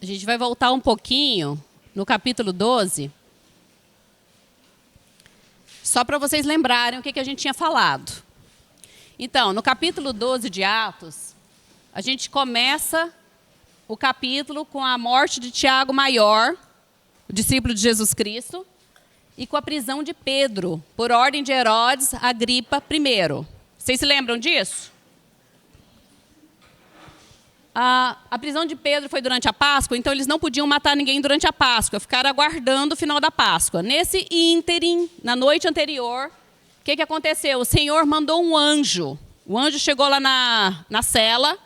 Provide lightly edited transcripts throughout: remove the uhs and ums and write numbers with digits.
A gente vai voltar um pouquinho no capítulo 12, só para vocês lembrarem o que a gente tinha falado. Então, no capítulo 12 de Atos, a gente começa o capítulo com a morte de Tiago Maior, o discípulo de Jesus Cristo, e com a prisão de Pedro, por ordem de Herodes Agripa I. Vocês se lembram disso? A prisão de Pedro foi durante a Páscoa, então eles não podiam matar ninguém durante a Páscoa, ficaram aguardando o final da Páscoa. Nesse ínterim, na noite anterior, o que aconteceu? O Senhor mandou um anjo. O anjo chegou lá na cela,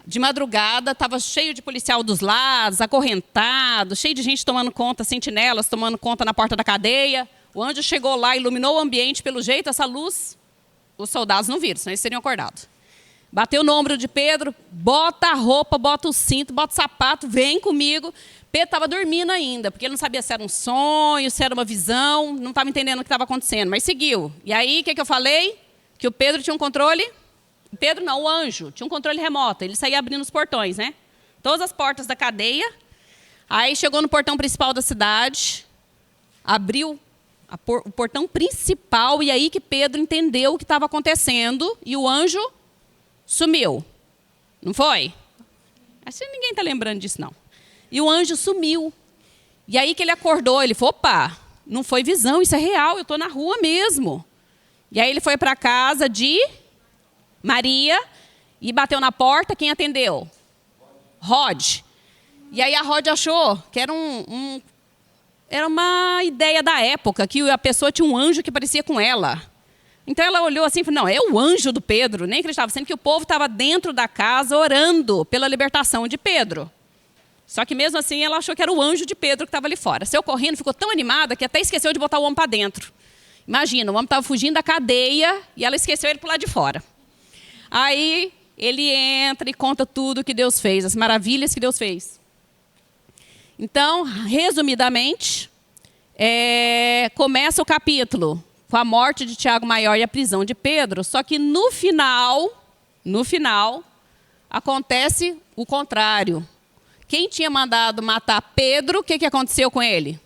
de madrugada, estava cheio de policial dos lados, acorrentado, cheio de gente tomando conta, sentinelas tomando conta na porta da cadeia. O anjo chegou lá, iluminou o ambiente, pelo jeito, essa luz, os soldados não viram, senão eles seriam acordados. Bateu no ombro de Pedro, bota a roupa, bota o cinto, bota o sapato, vem comigo. Pedro estava dormindo ainda, porque ele não sabia se era um sonho, se era uma visão, não estava entendendo o que estava acontecendo, mas seguiu. E aí, o que eu falei? Que o Pedro tinha um controle? Pedro não, o anjo, tinha um controle remoto, ele saía abrindo os portões, né? Todas as portas da cadeia. Aí chegou no portão principal da cidade, abriu o portão principal, e aí que Pedro entendeu o que estava acontecendo, e o anjo sumiu. Não foi? Acho que ninguém está lembrando disso, não. E o anjo sumiu. E aí que ele acordou, ele falou, opa, não foi visão, isso é real, eu estou na rua mesmo. E aí ele foi para a casa de Maria e bateu na porta, quem atendeu? Rod. E aí a Rod achou que era era uma ideia da época, que a pessoa tinha um anjo que parecia com ela. Então ela olhou assim e falou, não, é o anjo do Pedro. Nem acreditava, sendo que o povo estava dentro da casa orando pela libertação de Pedro. Só que mesmo assim ela achou que era o anjo de Pedro que estava ali fora. Saiu correndo, ficou tão animada que até esqueceu de botar o homem para dentro. Imagina, o homem estava fugindo da cadeia e ela esqueceu ele para o lado de fora. Aí ele entra e conta tudo que Deus fez, as maravilhas que Deus fez. Então, resumidamente, começa o capítulo com a morte de Tiago Maior e a prisão de Pedro, só que no final, acontece o contrário. Quem tinha mandado matar Pedro, o que aconteceu com ele?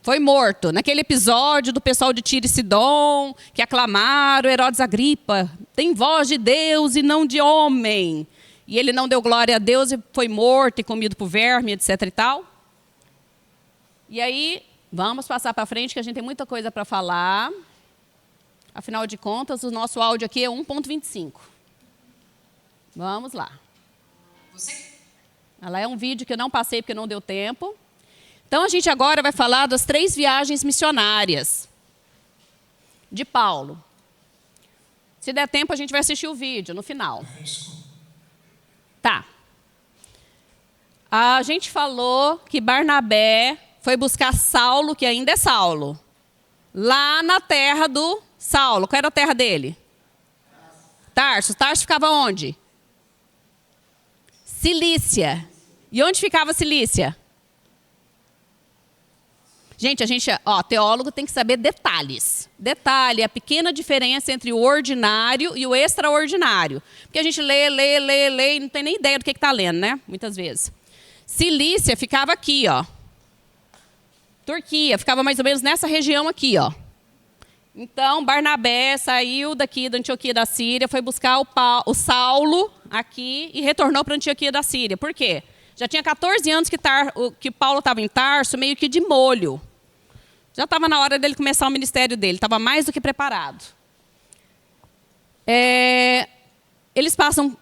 Foi morto. Naquele episódio do pessoal de Tiro e Sidom, que aclamaram Herodes Agripa, tem voz de Deus e não de homem. E ele não deu glória a Deus e foi morto e comido por verme, etc. e tal. E aí, vamos passar para frente, que a gente tem muita coisa para falar. Afinal de contas, o nosso áudio aqui é 1.25. Vamos lá. Ela é um vídeo que eu não passei porque não deu tempo. Então, a gente agora vai falar das 3 viagens missionárias de Paulo. Se der tempo, a gente vai assistir o vídeo no final. Tá. A gente falou que Barnabé foi buscar Saulo, que ainda é Saulo, lá na terra do Saulo. Qual era a terra dele? Tarso. Tarso ficava onde? Cilícia. E onde ficava Cilícia? Gente, teólogo tem que saber detalhes. Detalhe, a pequena diferença entre o ordinário e o extraordinário. Porque a gente lê e não tem nem ideia do que está lendo, né? Muitas vezes. Cilícia ficava aqui, ó. Turquia, ficava mais ou menos nessa região aqui, ó. Então, Barnabé saiu daqui da Antioquia da Síria, foi buscar o Saulo aqui e retornou para a Antioquia da Síria. Por quê? Já tinha 14 anos que Paulo estava em Tarso, meio que de molho. Já estava na hora dele começar o ministério dele, estava mais do que preparado. Eles passam,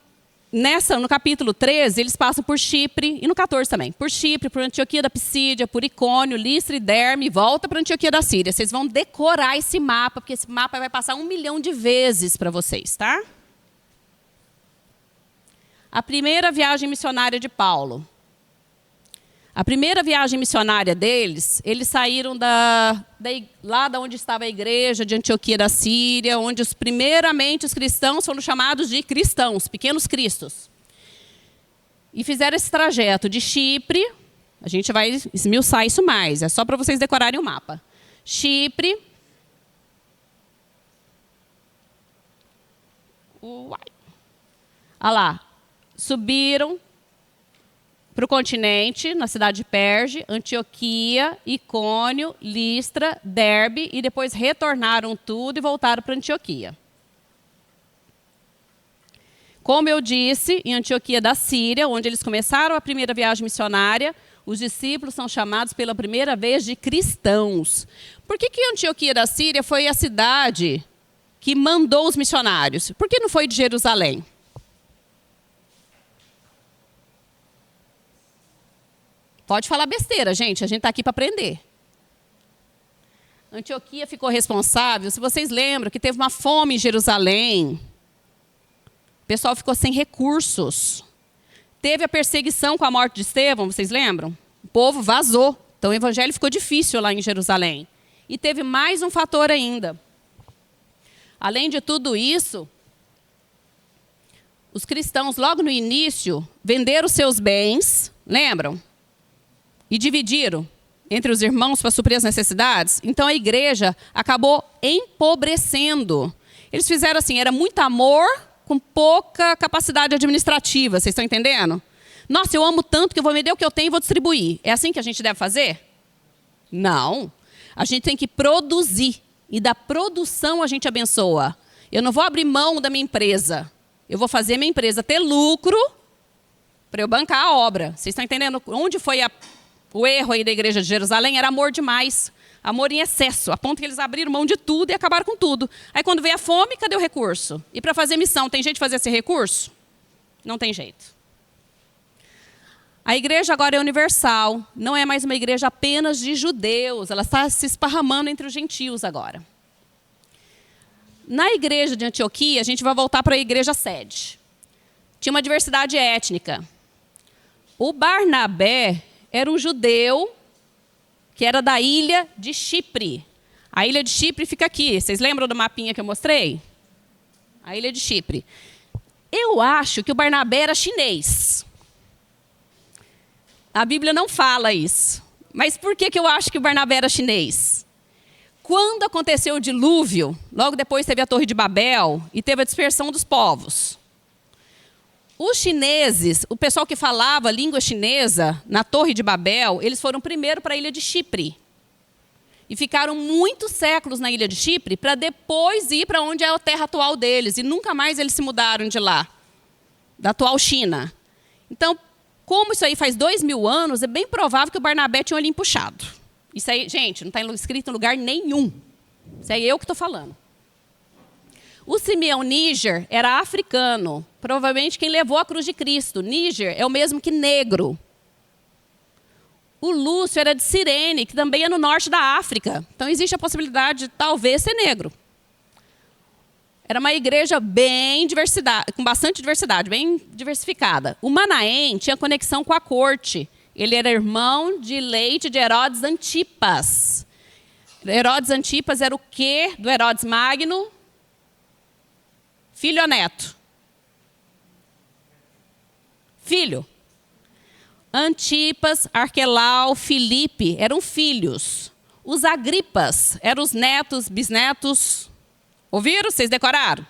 no capítulo 13, eles passam por Chipre, e no 14 também, por Chipre, por Antioquia da Pisídia, por Icônio, Listra e Derbe, e volta para Antioquia da Síria. Vocês vão decorar esse mapa, porque esse mapa vai passar 1 milhão de vezes para vocês, tá? A primeira viagem missionária de Paulo. A primeira viagem missionária deles, eles saíram lá da onde estava a igreja de Antioquia da Síria, onde primeiramente os cristãos foram chamados de cristãos, pequenos cristos. E fizeram esse trajeto de Chipre, a gente vai esmiuçar isso mais, é só para vocês decorarem o mapa. Chipre. Olha lá. Subiram para o continente, na cidade de Perge, Antioquia, Icônio, Listra, Derbe, e depois retornaram tudo e voltaram para Antioquia. Como eu disse, em Antioquia da Síria, onde eles começaram a primeira viagem missionária, os discípulos são chamados pela primeira vez de cristãos. Por que Antioquia da Síria foi a cidade que mandou os missionários? Por que não foi de Jerusalém? Pode falar besteira, gente. A gente está aqui para aprender. Antioquia ficou responsável. Se vocês lembram que teve uma fome em Jerusalém, o pessoal ficou sem recursos. Teve a perseguição com a morte de Estevão, vocês lembram? O povo vazou. Então o evangelho ficou difícil lá em Jerusalém. E teve mais um fator ainda. Além de tudo isso, os cristãos, logo no início, venderam seus bens, lembram? E dividiram entre os irmãos para suprir as necessidades. Então a igreja acabou empobrecendo. Eles fizeram assim, era muito amor com pouca capacidade administrativa. Vocês estão entendendo? Nossa, eu amo tanto que eu vou vender o que eu tenho e vou distribuir. É assim que a gente deve fazer? Não. A gente tem que produzir. E da produção a gente abençoa. Eu não vou abrir mão da minha empresa. Eu vou fazer minha empresa ter lucro para eu bancar a obra. Vocês estão entendendo? Onde foi o erro aí da igreja de Jerusalém? Era amor demais. Amor em excesso, a ponto que eles abriram mão de tudo e acabaram com tudo. Aí quando veio a fome, cadê o recurso? E para fazer missão, tem jeito de fazer esse recurso? Não tem jeito. A igreja agora é universal, não é mais uma igreja apenas de judeus, ela está se esparramando entre os gentios agora. Na igreja de Antioquia, a gente vai voltar para a igreja sede. Tinha uma diversidade étnica. O Barnabé era um judeu que era da ilha de Chipre. A ilha de Chipre fica aqui. Vocês lembram do mapinha que eu mostrei? A ilha de Chipre. Eu acho que o Barnabé era chinês. A Bíblia não fala isso. Mas por que eu acho que o Barnabé era chinês? Quando aconteceu o dilúvio, logo depois teve a Torre de Babel e teve a dispersão dos povos. Os chineses, o pessoal que falava língua chinesa, na Torre de Babel, eles foram primeiro para a ilha de Chipre. E ficaram muitos séculos na ilha de Chipre para depois ir para onde é a terra atual deles. E nunca mais eles se mudaram de lá, da atual China. Então, como isso aí faz 2000 anos, é bem provável que o Barnabé tinha um olhinho puxado. Isso aí, gente, não está escrito em lugar nenhum. Isso aí é eu que estou falando. O Simeão Níger era africano, provavelmente quem levou a cruz de Cristo. Níger é o mesmo que negro. O Lúcio era de Cirene, que também é no norte da África. Então existe a possibilidade de talvez ser negro. Era uma igreja com bastante diversidade, bem diversificada. O Manaém tinha conexão com a corte. Ele era irmão de leite de Herodes Antipas. Herodes Antipas era o quê do Herodes Magno? Filho ou neto? Filho. Antipas, Arquelau, Filipe eram filhos. Os Agripas eram os netos, bisnetos. Ouviram? Vocês decoraram?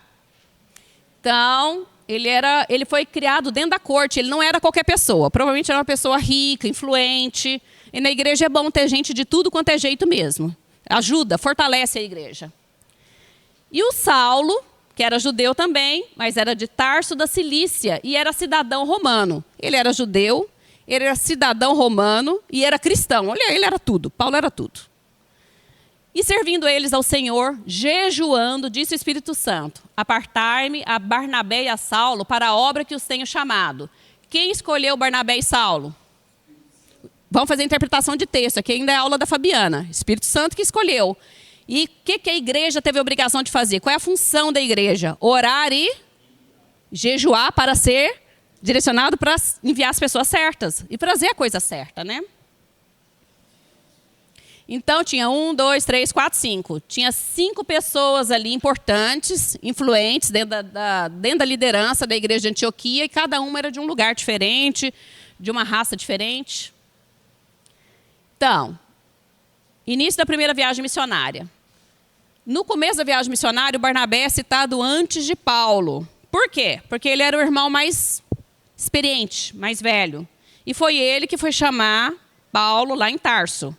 Então, ele foi criado dentro da corte. Ele não era qualquer pessoa. Provavelmente era uma pessoa rica, influente. E na igreja é bom ter gente de tudo quanto é jeito mesmo. Ajuda, fortalece a igreja. E o Saulo, que era judeu também, mas era de Tarso da Cilícia e era cidadão romano. Ele era judeu, ele era cidadão romano e era cristão. Olha, ele era tudo. Paulo era tudo. E servindo eles ao Senhor, jejuando, disse o Espírito Santo: apartai-me a Barnabé e a Saulo para a obra que os tenho chamado. Quem escolheu Barnabé e Saulo? Vamos fazer a interpretação de texto. Aqui ainda é a aula da Fabiana. Espírito Santo que escolheu. E o que a igreja teve a obrigação de fazer? Qual é a função da igreja? Orar e jejuar para ser direcionado para enviar as pessoas certas. E trazer a coisa certa, né? Então, tinha 1, 2, 3, 4, 5. Tinha 5 pessoas ali importantes, influentes, dentro da liderança da igreja de Antioquia, e cada uma era de um lugar diferente, de uma raça diferente. Então, início da primeira viagem missionária. No começo da viagem missionária, o Barnabé é citado antes de Paulo. Por quê? Porque ele era o irmão mais experiente, mais velho. E foi ele que foi chamar Paulo lá em Tarso.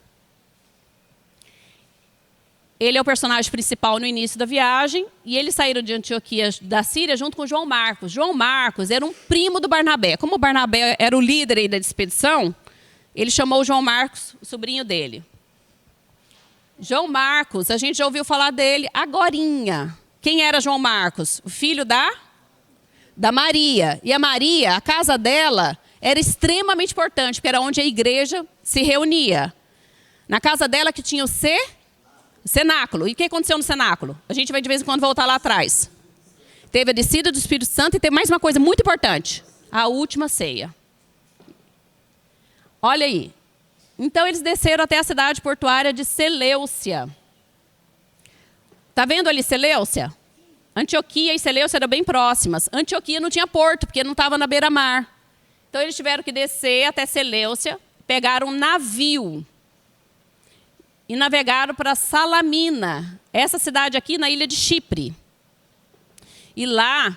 Ele é o personagem principal no início da viagem, e eles saíram de Antioquia da Síria junto com João Marcos. João Marcos era um primo do Barnabé. Como o Barnabé era o líder aí da expedição, ele chamou o João Marcos, o sobrinho dele. João Marcos, a gente já ouviu falar dele agorinha. Quem era João Marcos? O filho da Maria. E a Maria, a casa dela era extremamente importante, porque era onde a igreja se reunia. Na casa dela que tinha o cenáculo. E o que aconteceu no cenáculo? A gente vai de vez em quando voltar lá atrás. Teve a descida do Espírito Santo e teve mais uma coisa muito importante. A última ceia. Olha aí. Então eles desceram até a cidade portuária de Seleucia. Está vendo ali Seleucia? Antioquia e Seleucia eram bem próximas. Antioquia não tinha porto, porque não estava na beira-mar. Então eles tiveram que descer até Seleucia, pegaram um navio e navegaram para Salamina, essa cidade aqui na ilha de Chipre. E lá,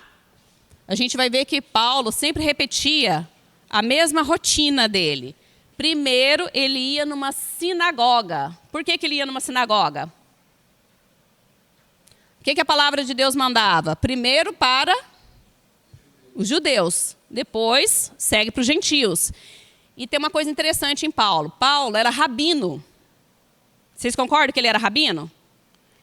a gente vai ver que Paulo sempre repetia a mesma rotina dele. Primeiro, ele ia numa sinagoga. Por que ele ia numa sinagoga? O que a palavra de Deus mandava? Primeiro para os judeus, depois segue para os gentios. E tem uma coisa interessante em Paulo. Paulo era rabino. Vocês concordam que ele era rabino?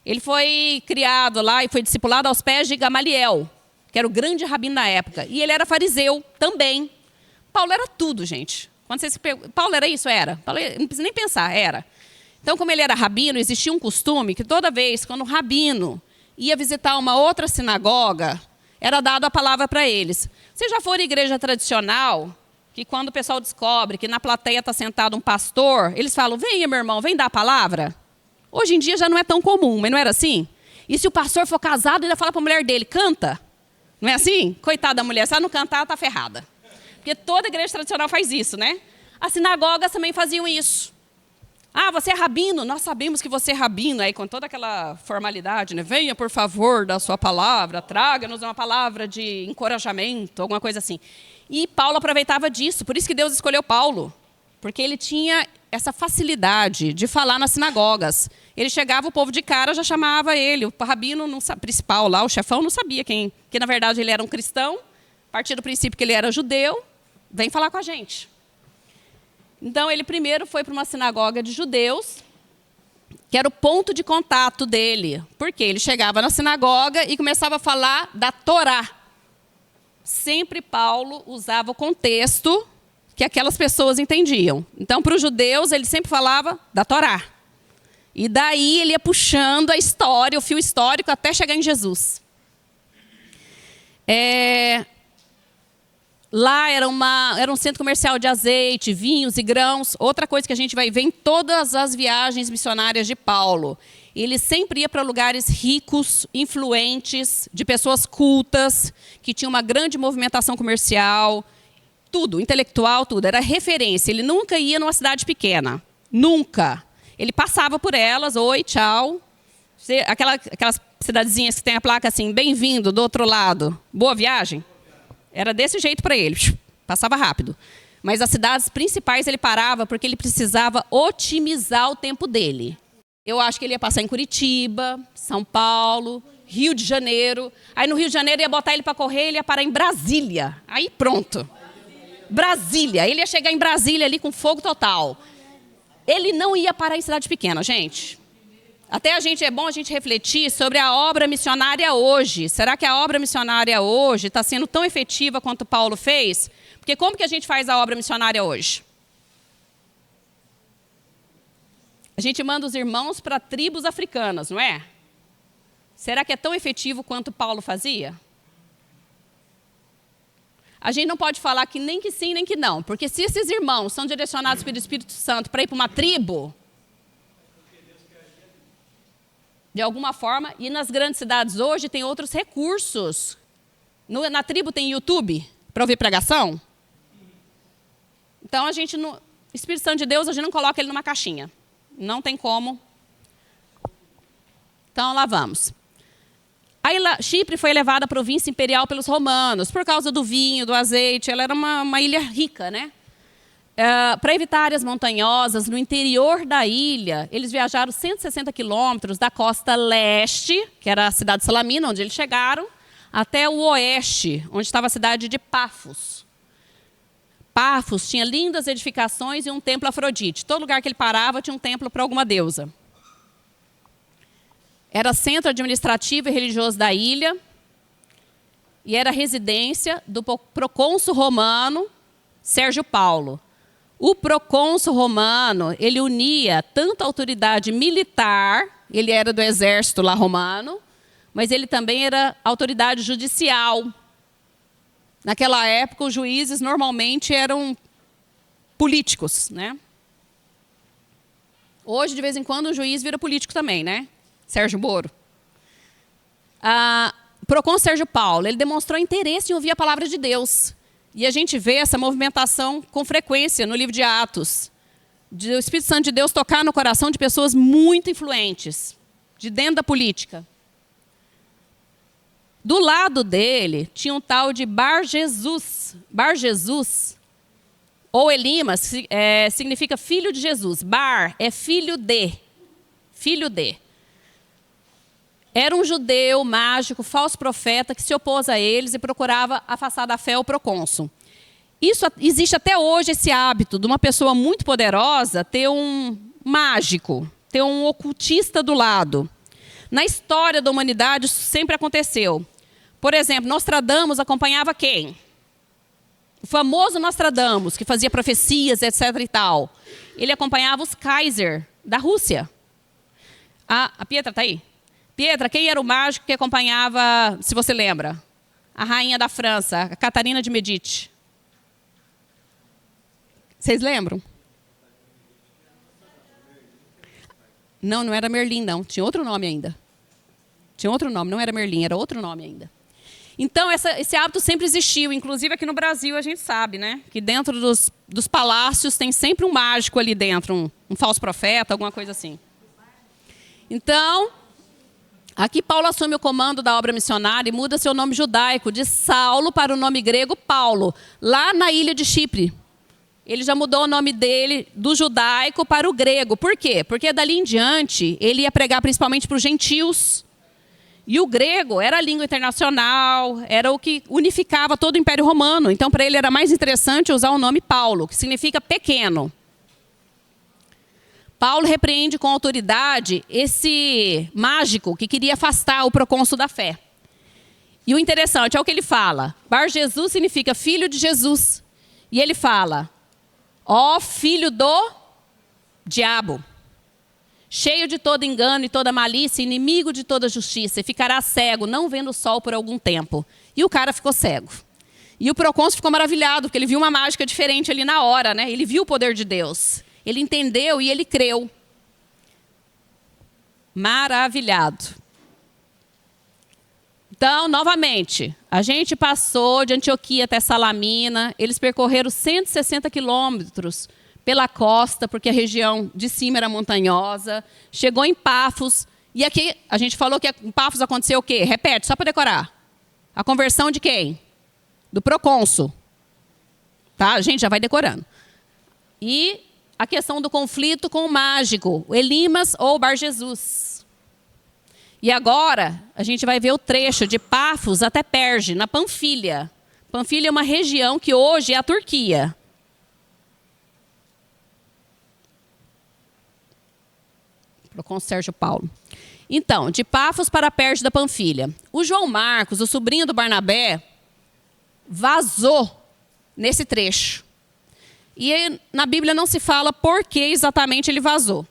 Ele foi criado lá e foi discipulado aos pés de Gamaliel, que era o grande rabino da época. E ele era fariseu também. Paulo era tudo, gente. Quando vocês Paulo era isso? Era. Paulo, não precisa nem pensar, era. Então, como ele era rabino, existia um costume que toda vez, quando o rabino ia visitar uma outra sinagoga, era dado a palavra para eles. Vocês já foram à igreja tradicional, que quando o pessoal descobre que na plateia está sentado um pastor, eles falam, venha, meu irmão, vem dar a palavra? Hoje em dia já não é tão comum, mas não era assim? E se o pastor for casado, ele fala para a mulher dele, canta? Não é assim? Coitada da mulher, se ela não cantar, ela está ferrada. Porque toda igreja tradicional faz isso, né? As sinagogas também faziam isso. Ah, você é rabino? Nós sabemos que você é rabino. Aí com toda aquela formalidade, né? Venha, por favor, da sua palavra, traga-nos uma palavra de encorajamento, alguma coisa assim. E Paulo aproveitava disso, por isso que Deus escolheu Paulo. Porque ele tinha essa facilidade de falar nas sinagogas. Ele chegava, o povo de cara já chamava ele. O rabino principal lá, o chefão, não sabia quem. Que na verdade ele era um cristão, a partir do princípio que ele era judeu. Vem falar com a gente. Então, ele primeiro foi para uma sinagoga de judeus, que era o ponto de contato dele. Porque ele chegava na sinagoga e começava a falar da Torá. Sempre Paulo usava o contexto que aquelas pessoas entendiam. Então, para os judeus, ele sempre falava da Torá. E daí ele ia puxando a história, o fio histórico, até chegar em Jesus. Lá era um centro comercial de azeite, vinhos e grãos. Outra coisa que a gente vai ver em todas as viagens missionárias de Paulo. Ele sempre ia para lugares ricos, influentes, de pessoas cultas, que tinham uma grande movimentação comercial, tudo, intelectual, tudo. Era referência. Ele nunca ia numa cidade pequena. Nunca. Ele passava por elas, oi, tchau. Aquelas cidadezinhas que tem a placa assim, bem-vindo, do outro lado. Boa viagem. Era desse jeito para ele, passava rápido. Mas as cidades principais ele parava porque ele precisava otimizar o tempo dele. Eu acho que ele ia passar em Curitiba, São Paulo, Rio de Janeiro. Aí no Rio de Janeiro ia botar ele para correr, ele ia parar em Brasília. Aí pronto. Brasília. Ele ia chegar em Brasília ali com fogo total. Ele não ia parar em cidade pequena, gente. Até é bom a gente refletir sobre a obra missionária hoje. Será que a obra missionária hoje está sendo tão efetiva quanto Paulo fez? Porque como que a gente faz a obra missionária hoje? A gente manda os irmãos para tribos africanas, não é? Será que é tão efetivo quanto Paulo fazia? A gente não pode falar que nem que sim, nem que não. Porque se esses irmãos são direcionados pelo Espírito Santo para ir para uma tribo, de alguma forma, e nas grandes cidades hoje tem outros recursos. Na tribo tem YouTube para ouvir pregação. Então, o Espírito Santo de Deus, a gente não coloca ele numa caixinha. Não tem como. Então, lá vamos. Aí, Chipre foi levada à província imperial pelos romanos, por causa do vinho, do azeite. Ela era uma ilha rica, né? para evitar áreas montanhosas, no interior da ilha, eles viajaram 160 quilômetros da costa leste, que era a cidade de Salamina, onde eles chegaram, até o oeste, onde estava a cidade de Pafos. Pafos tinha lindas edificações e um templo a Afrodite. Todo lugar que ele parava tinha um templo para alguma deusa. Era centro administrativo e religioso da ilha e era residência do procônsul romano Sérgio Paulo. O procônsul romano, ele unia tanto a autoridade militar, ele era do exército lá romano, mas ele também era autoridade judicial. Naquela época, os juízes normalmente eram políticos, né? Hoje, de vez em quando, o juiz vira político também, né? Sérgio Moro. O procônsul Sérgio Paulo, ele demonstrou interesse em ouvir a palavra de Deus. E a gente vê essa movimentação com frequência no livro de Atos. De o Espírito Santo de Deus tocar no coração de pessoas muito influentes, de dentro da política. Do lado dele, tinha um tal de Bar Jesus. Bar Jesus, ou Elimas, significa filho de Jesus. Bar é filho de. Filho de. Era um judeu, mágico, falso profeta, que se opôs a eles e procurava afastar da fé o procônsul. Existe até hoje esse hábito de uma pessoa muito poderosa ter um mágico, ter um ocultista do lado. Na história da humanidade, isso sempre aconteceu. Por exemplo, Nostradamus acompanhava quem? O famoso Nostradamus, que fazia profecias, etc. e tal. Ele acompanhava os Kaiser da Rússia. A Pietra está aí? Pietra, quem era o mágico que acompanhava, se você lembra? A rainha da França, a Catarina de Medici. Vocês lembram? Não, não era Merlin, não. Tinha outro nome ainda. Tinha outro nome, não era Merlin, era outro nome ainda. Então, esse hábito sempre existiu. Inclusive, aqui no Brasil, a gente sabe, né? Que dentro dos palácios tem sempre um mágico ali dentro, um falso profeta, alguma coisa assim. Então, aqui Paulo assume o comando da obra missionária e muda seu nome judaico de Saulo para o nome grego Paulo, lá na ilha de Chipre. Ele já mudou o nome dele do judaico para o grego. Por quê? Porque dali em diante ele ia pregar principalmente para os gentios. E o grego era a língua internacional, era o que unificava todo o Império Romano. Então, para ele era mais interessante usar o nome Paulo, que significa pequeno. Paulo repreende com autoridade esse mágico que queria afastar o procônsul da fé. E o interessante é o que ele fala. Bar Jesus significa filho de Jesus. E ele fala, ó filho do diabo, cheio de todo engano e toda malícia, inimigo de toda justiça, e ficará cego, não vendo o sol por algum tempo. E o cara ficou cego. E o procônsul ficou maravilhado, porque ele viu uma mágica diferente ali na hora, né? Ele viu o poder de Deus. Ele entendeu e ele creu. Maravilhado. Então, novamente, a gente passou de Antioquia até Salamina. Eles percorreram 160 quilômetros pela costa, porque a região de cima era montanhosa. Chegou em Pafos. E aqui, a gente falou que em Pafos aconteceu o quê? Repete, só para decorar. A conversão de quem? Do procônsul. Tá? A gente já vai decorando. E a questão do conflito com o mágico, o Elimas ou Bar Jesus. E agora, a gente vai ver o trecho de Pafos até Perge, na Panfilha. Panfilha é uma região que hoje é a Turquia. Com Sérgio Paulo. Então, de Pafos para Perge da Panfilha. O João Marcos, o sobrinho do Barnabé, vazou nesse trecho. E na Bíblia não se fala por que exatamente ele vazou.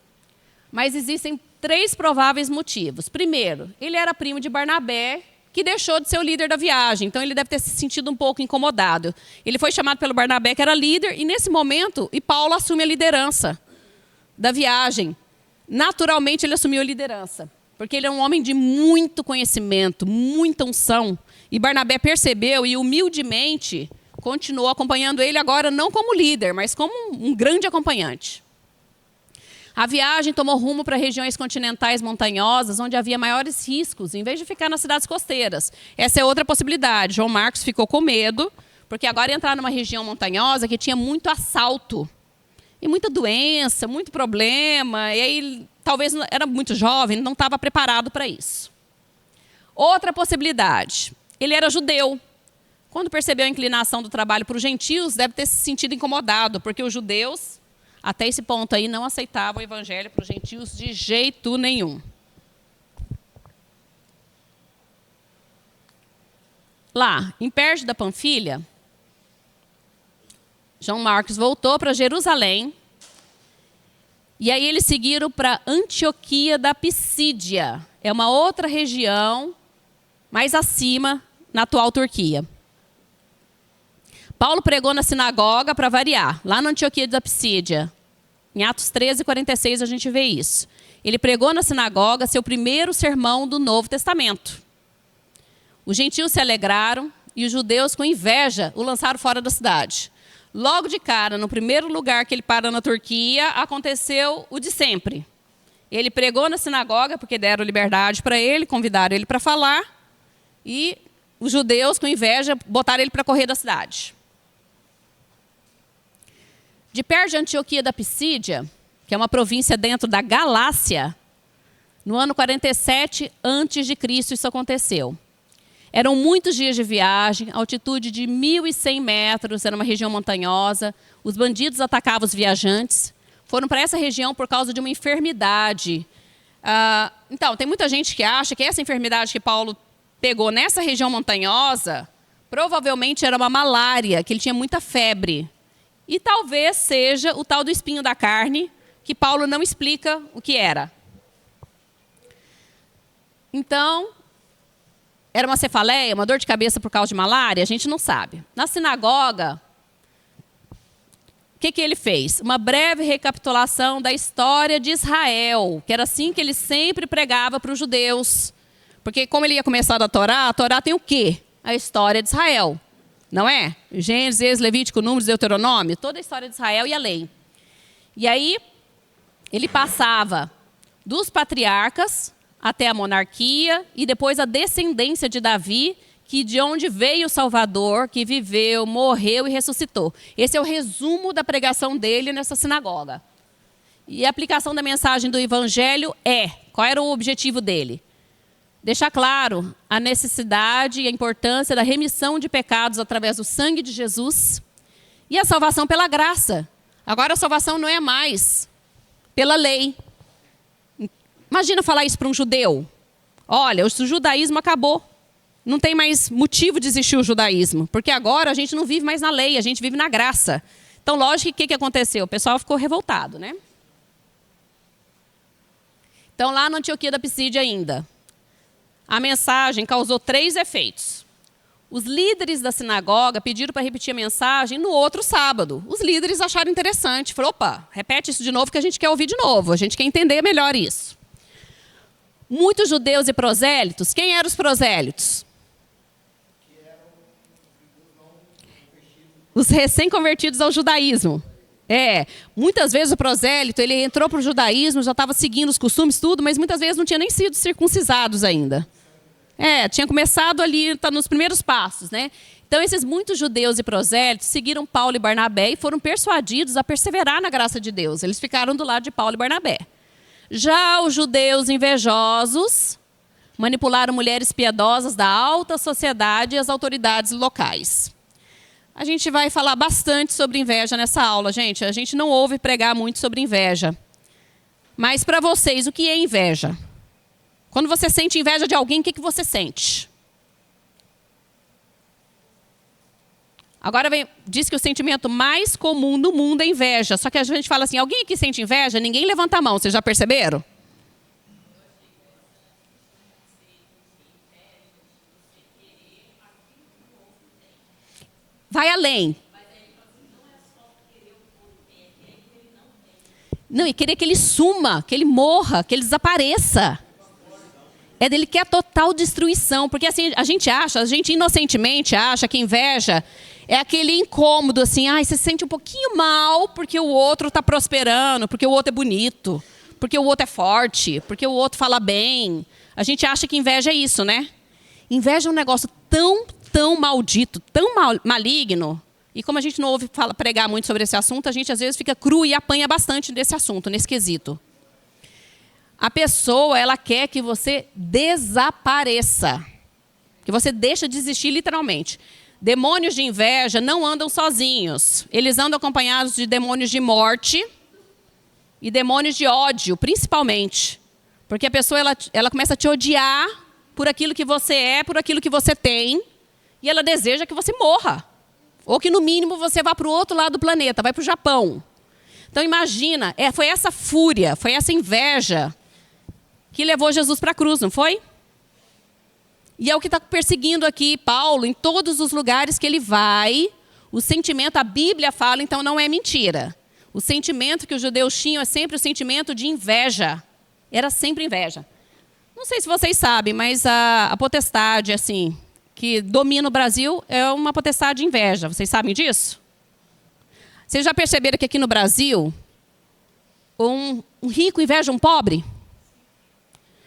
Mas existem 3 prováveis motivos. Primeiro, ele era primo de Barnabé, que deixou de ser o líder da viagem. Então, ele deve ter se sentido um pouco incomodado. Ele foi chamado pelo Barnabé, que era líder, e nesse momento, Paulo assume a liderança da viagem. Naturalmente, ele assumiu a liderança, porque ele é um homem de muito conhecimento, muita unção. E Barnabé percebeu e, humildemente, continuou acompanhando ele agora não como líder, mas como um grande acompanhante. A viagem tomou rumo para regiões continentais montanhosas, onde havia maiores riscos, em vez de ficar nas cidades costeiras. Essa é outra possibilidade. João Marcos ficou com medo, porque agora ia entrar numa região montanhosa que tinha muito assalto. tem muita doença, muito problema, e aí talvez era muito jovem, não estava preparado para isso. Outra possibilidade, ele era judeu. Quando percebeu a inclinação do trabalho para os gentios, deve ter se sentido incomodado, porque os judeus, até esse ponto aí, não aceitavam o evangelho para os gentios de jeito nenhum. Lá, em Perge da Panfilha, João Marcos voltou para Jerusalém, e aí eles seguiram para Antioquia da Pisídia. É uma outra região mais acima, na atual Turquia. Paulo pregou na sinagoga para variar, lá na Antioquia da Pisídia. Em Atos 13:46 a gente vê isso. Ele pregou na sinagoga seu primeiro sermão do Novo Testamento. Os gentios se alegraram e os judeus, com inveja, o lançaram fora da cidade. Logo de cara, no primeiro lugar que ele para na Turquia, aconteceu o de sempre. Ele pregou na sinagoga, porque deram liberdade para ele, convidaram ele para falar, e os judeus, com inveja, botaram ele para correr da cidade. De perto de Antioquia da Pisídia, que é uma província dentro da Galácia, no ano 47 a.C. isso aconteceu. Eram muitos dias de viagem, altitude de 1.100 metros, era uma região montanhosa. Os bandidos atacavam os viajantes. Foram para essa região por causa de uma enfermidade. Então, tem muita gente que acha que essa enfermidade que Paulo pegou nessa região montanhosa, provavelmente era uma malária, que ele tinha muita febre. E talvez seja o tal do espinho da carne, que Paulo não explica o que era. Então, era uma cefaleia, uma dor de cabeça por causa de malária? A gente não sabe. Na sinagoga, o que ele fez? Uma breve recapitulação da história de Israel, que era assim que ele sempre pregava para os judeus. Porque como ele ia começar a Torá tem o quê? A história de Israel. Não é? Gênesis, Levítico, Números, Deuteronômio, toda a história de Israel e a lei. E aí, ele passava dos patriarcas até a monarquia e depois a descendência de Davi, que de onde veio o Salvador, que viveu, morreu e ressuscitou. Esse é o resumo da pregação dele nessa sinagoga. E a aplicação da mensagem do Evangelho qual era o objetivo dele? Deixar claro a necessidade e a importância da remissão de pecados através do sangue de Jesus e a salvação pela graça. Agora a salvação não é mais pela lei. Imagina falar isso para um judeu. Olha, o judaísmo acabou. Não tem mais motivo de existir o judaísmo, porque agora a gente não vive mais na lei, a gente vive na graça. Então, lógico que o que aconteceu? O pessoal ficou revoltado, né? Então, lá na Antioquia da Pisídia ainda, a mensagem causou 3 efeitos. Os líderes da sinagoga pediram para repetir a mensagem no outro sábado. Os líderes acharam interessante. Falaram, opa, repete isso de novo que a gente quer ouvir de novo. A gente quer entender melhor isso. Muitos judeus e prosélitos. Quem eram os prosélitos? Os recém-convertidos ao judaísmo. Muitas vezes o prosélito, ele entrou para o judaísmo, já estava seguindo os costumes, tudo, mas muitas vezes não tinha nem sido circuncisados ainda. Tinha começado ali, tá nos primeiros passos, né? Então, esses muitos judeus e prosélitos seguiram Paulo e Barnabé e foram persuadidos a perseverar na graça de Deus. Eles ficaram do lado de Paulo e Barnabé. Já os judeus invejosos manipularam mulheres piedosas da alta sociedade e as autoridades locais. A gente vai falar bastante sobre inveja nessa aula, gente. A gente não ouve pregar muito sobre inveja. Mas para vocês, o que é inveja? Quando você sente inveja de alguém, o que você sente? Agora diz que o sentimento mais comum no mundo é inveja. Só que a gente fala assim, alguém aqui sente inveja? Ninguém levanta a mão, vocês já perceberam? Vai além. Não, e querer que ele suma, que ele morra, que ele desapareça. Ele quer total destruição. Porque assim, a gente inocentemente acha que inveja é aquele incômodo, assim, você se sente um pouquinho mal porque o outro está prosperando, porque o outro é bonito, porque o outro é forte, porque o outro fala bem. A gente acha que inveja é isso, né? Inveja é um negócio tão maldito, tão maligno. E como a gente não ouve pregar muito sobre esse assunto, a gente às vezes fica cru e apanha bastante desse assunto, nesse quesito. A pessoa, ela quer que você desapareça. Que você deixe de existir literalmente. Demônios de inveja não andam sozinhos. Eles andam acompanhados de demônios de morte e demônios de ódio, principalmente. Porque a pessoa ela começa a te odiar por aquilo que você é, por aquilo que você tem, e ela deseja que você morra. Ou que, no mínimo, você vá para o outro lado do planeta, vai para o Japão. Então, imagina, foi essa fúria, foi essa inveja que levou Jesus para a cruz, não foi? E é o que está perseguindo aqui Paulo, em todos os lugares que ele vai. O sentimento, a Bíblia fala, então não é mentira. O sentimento que os judeus tinham é sempre o sentimento de inveja. Era sempre inveja. Não sei se vocês sabem, mas a potestade, assim, que domina o Brasil é uma potestade de inveja. Vocês sabem disso? Vocês já perceberam que aqui no Brasil, um rico inveja um pobre?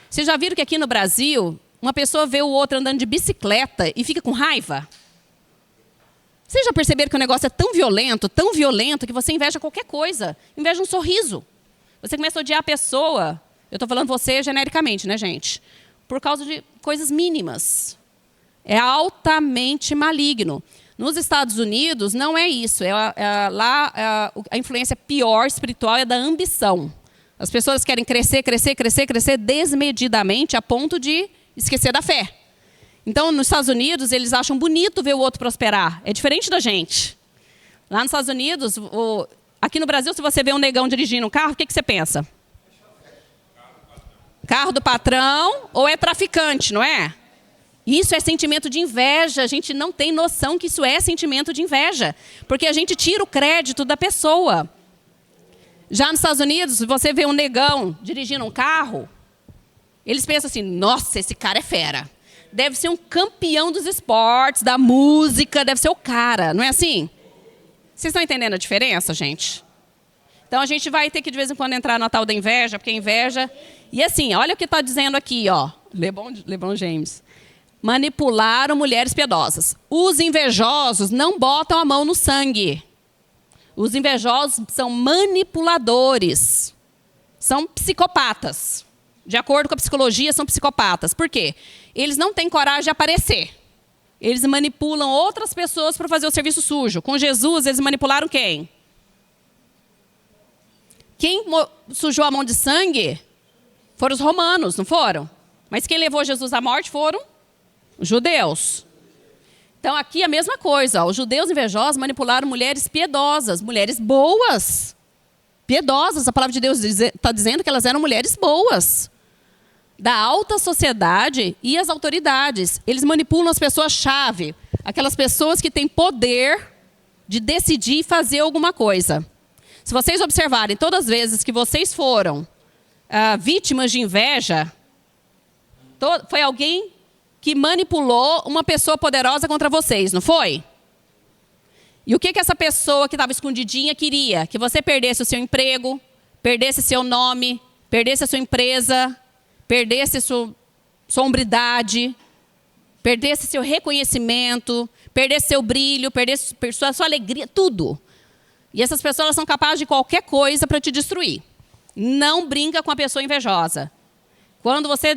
Vocês já viram que aqui no Brasil, uma pessoa vê o outro andando de bicicleta e fica com raiva? Vocês já perceberam que o negócio é tão violento, que você inveja qualquer coisa. Inveja um sorriso. Você começa a odiar a pessoa. Eu estou falando você genericamente, né, gente? Por causa de coisas mínimas. É altamente maligno. Nos Estados Unidos, não é isso. Lá, a influência pior espiritual é da ambição. As pessoas querem crescer desmedidamente a ponto de esquecer da fé. Então, nos Estados Unidos, eles acham bonito ver o outro prosperar. É diferente da gente. Lá nos Estados Unidos, aqui no Brasil, se você vê um negão dirigindo um carro, o que você pensa? Carro do patrão ou é traficante, não é? Isso é sentimento de inveja. A gente não tem noção que isso é sentimento de inveja. Porque a gente tira o crédito da pessoa. Já nos Estados Unidos, se você vê um negão dirigindo um carro, eles pensam assim, nossa, esse cara é fera. Deve ser um campeão dos esportes, da música, deve ser o cara, não é assim? Vocês estão entendendo a diferença, gente? Então, a gente vai ter que, de vez em quando, entrar na tal da inveja, porque a inveja... E assim, olha o que está dizendo aqui, ó, LeBron James. Manipularam mulheres piedosas. Os invejosos não botam a mão no sangue. Os invejosos são manipuladores. São psicopatas. De acordo com a psicologia, são psicopatas. Por quê? Eles não têm coragem de aparecer. Eles manipulam outras pessoas para fazer o serviço sujo. Com Jesus, eles manipularam quem? Quem sujou a mão de sangue foram os romanos, não foram? Mas quem levou Jesus à morte foram os judeus. Então, aqui a mesma coisa. Os judeus invejosos manipularam mulheres piedosas, mulheres boas. Piedosas, a palavra de Deus está dizendo que elas eram mulheres boas. Da alta sociedade e as autoridades. Eles manipulam as pessoas-chave. Aquelas pessoas que têm poder de decidir fazer alguma coisa. Se vocês observarem, todas as vezes que vocês foram vítimas de inveja, foi alguém que manipulou uma pessoa poderosa contra vocês, não foi? E o que essa pessoa que estava escondidinha queria? Que você perdesse o seu emprego, perdesse seu nome, perdesse a sua empresa, perdesse sua hombridade, perdesse seu reconhecimento, perdesse seu brilho, perdesse sua alegria, tudo. E essas pessoas são capazes de qualquer coisa para te destruir. Não brinca com a pessoa invejosa. Quando você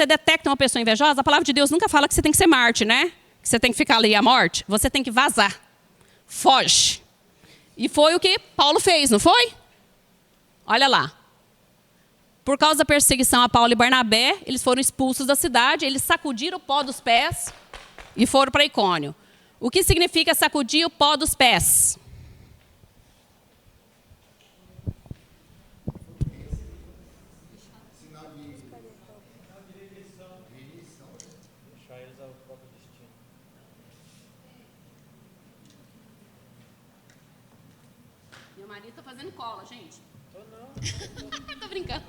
detecta uma pessoa invejosa, a palavra de Deus nunca fala que você tem que ser Marte, né? Que você tem que ficar ali à morte. Você tem que vazar. Foge. E foi o que Paulo fez, não foi? Olha lá. Por causa da perseguição a Paulo e Barnabé, eles foram expulsos da cidade, eles sacudiram o pó dos pés e foram para Icônio. O que significa sacudir o pó dos pés? Meu marido está fazendo cola, gente. Tô brincando.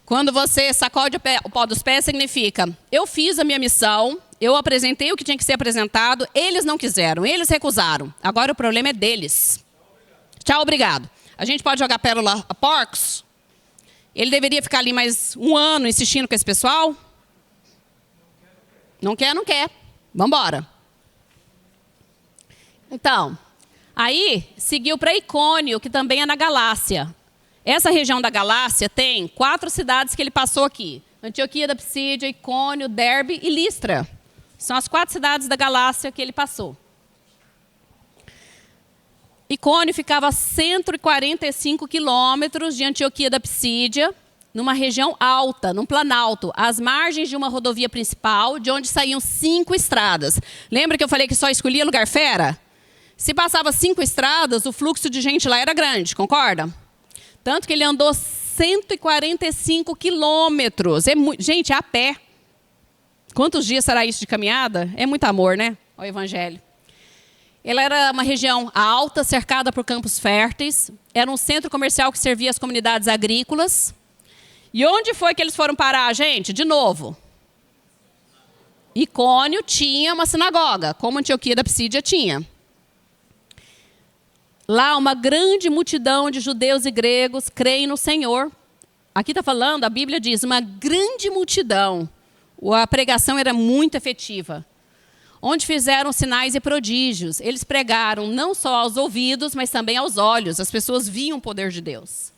Quando você sacode o pó dos pés, significa, eu fiz a minha missão, eu apresentei o que tinha que ser apresentado, eles não quiseram, eles recusaram. Agora o problema é deles. Tchau, obrigado. A gente pode jogar pérola a porcos? Ele deveria ficar ali mais um ano insistindo com esse pessoal? Não quer, não quer. Vamos embora. Então, aí seguiu para Icônio, que também é na Galácia. Essa região da Galácia tem 4 cidades que ele passou aqui. Antioquia da Psídia, Icônio, Derbe e Listra. São as 4 cidades da Galácia que ele passou. Icônio ficava a 145 quilômetros de Antioquia da Psídia, numa região alta, num planalto, às margens de uma rodovia principal, de onde saíam 5 estradas. Lembra que eu falei que só escolhia lugar fera? Se passava 5 estradas, o fluxo de gente lá era grande, concorda? Tanto que ele andou 145 quilômetros. Gente, a pé. Quantos dias será isso de caminhada? É muito amor, né? O evangelho. Ela era uma região alta, cercada por campos férteis. Era um centro comercial que servia as comunidades agrícolas. E onde foi que eles foram parar, gente? De novo. Icônio tinha uma sinagoga, como Antioquia da Psídia tinha. Lá, uma grande multidão de judeus e gregos creem no Senhor. Aqui está falando, a Bíblia diz, uma grande multidão. A pregação era muito efetiva. Onde fizeram sinais e prodígios. Eles pregaram não só aos ouvidos, mas também aos olhos. As pessoas viam o poder de Deus.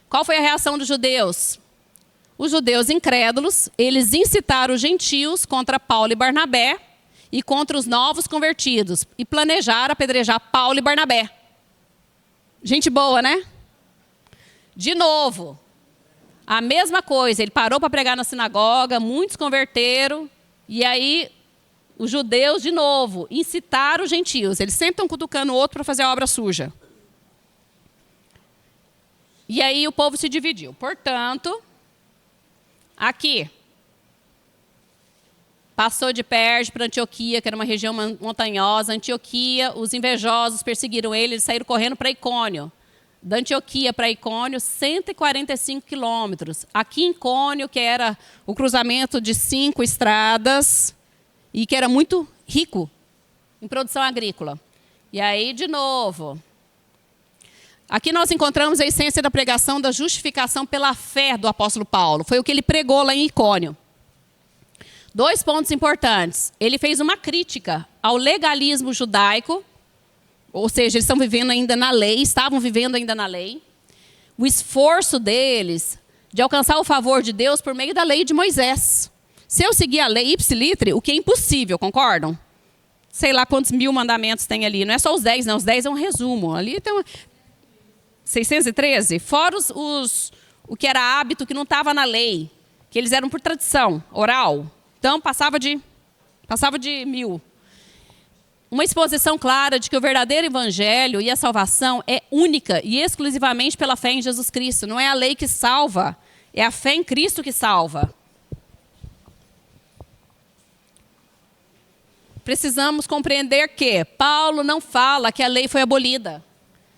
Qual foi a reação dos judeus? Os judeus incrédulos, eles incitaram os gentios contra Paulo e Barnabé e contra os novos convertidos. E planejaram apedrejar Paulo e Barnabé. Gente boa, né? De novo, a mesma coisa. Ele parou para pregar na sinagoga, muitos converteram. E aí, os judeus, de novo, incitaram os gentios. Eles sempre estão cutucando o outro para fazer a obra suja. E aí o povo se dividiu. Portanto, aqui, passou de Perge para Antioquia, que era uma região montanhosa. Antioquia, os invejosos perseguiram ele, eles saíram correndo para Icônio. Da Antioquia para Icônio, 145 quilômetros. Aqui em Icônio, que era o cruzamento de 5 estradas e que era muito rico em produção agrícola. E aí, de novo, aqui nós encontramos a essência da pregação da justificação pela fé do apóstolo Paulo. Foi o que ele pregou lá em Icônio. 2 pontos importantes. Ele fez uma crítica ao legalismo judaico, ou seja, eles estão vivendo ainda na lei, estavam vivendo ainda na lei. O esforço deles de alcançar o favor de Deus por meio da lei de Moisés. Se eu seguir a lei ipsilitri, o que é impossível, concordam? Sei lá quantos 1000 mandamentos tem ali. Não é só os 10, não. Os 10 é um resumo. Ali tem 613. Fora o que era hábito, que não estava na lei. Que eles eram por tradição oral. Então, passava de 1000. Uma exposição clara de que o verdadeiro evangelho e a salvação é única e exclusivamente pela fé em Jesus Cristo. Não é a lei que salva, é a fé em Cristo que salva. Precisamos compreender que Paulo não fala que a lei foi abolida.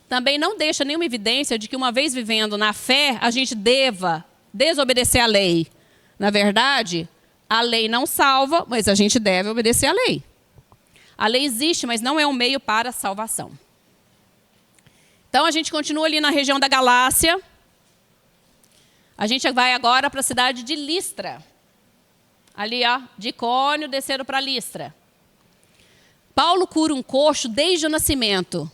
Também não deixa nenhuma evidência de que, uma vez vivendo na fé, a gente deva desobedecer à lei. Na verdade, a lei não salva, mas a gente deve obedecer à lei. A lei existe, mas não é um meio para a salvação. Então, a gente continua ali na região da Galácia. A gente vai agora para a cidade de Listra. Ali, ó, de Icônio, desceram para Listra. Paulo cura um coxo desde o nascimento.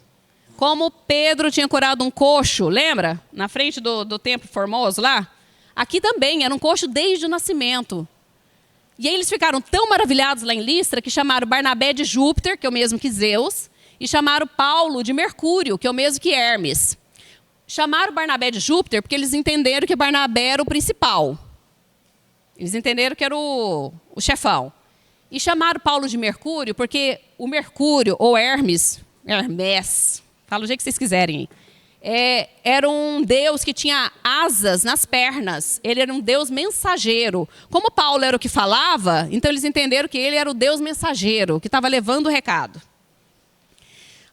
Como Pedro tinha curado um coxo, lembra? Na frente do templo formoso lá. Aqui também, era um coxo desde o nascimento. E aí eles ficaram tão maravilhados lá em Listra que chamaram Barnabé de Júpiter, que é o mesmo que Zeus, e chamaram Paulo de Mercúrio, que é o mesmo que Hermes. Chamaram Barnabé de Júpiter porque eles entenderam que Barnabé era o principal. Eles entenderam que era o chefão. E chamaram Paulo de Mercúrio porque o Mercúrio, ou Hermes, fala o jeito que vocês quiserem, era um deus que tinha asas nas pernas. Ele era um deus mensageiro. Como Paulo era o que falava, então eles entenderam que ele era o deus mensageiro, que estava levando o recado.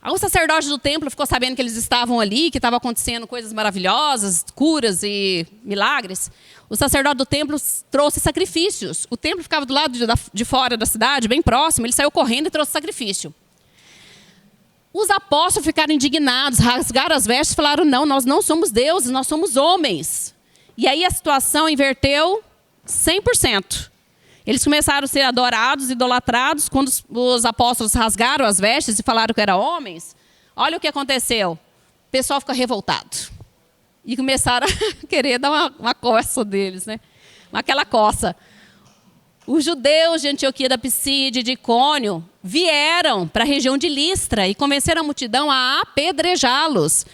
O sacerdote do templo ficou sabendo que eles estavam ali, que estavam acontecendo coisas maravilhosas, curas e milagres. O sacerdote do templo trouxe sacrifícios. O templo ficava do lado de fora da cidade, bem próximo. Ele saiu correndo e trouxe sacrifício. Os apóstolos ficaram indignados, rasgaram as vestes e falaram, não, nós não somos deuses, nós somos homens. E aí a situação inverteu 100%. Eles começaram a ser adorados, idolatrados. Quando os apóstolos rasgaram as vestes e falaram que eram homens, olha o que aconteceu. O pessoal ficou revoltado. E começaram a querer dar uma coça deles, né? Aquela coça. Os judeus de Antioquia da Psídia e de Icônio vieram para a região de Listra e convenceram a multidão a apedrejá-los.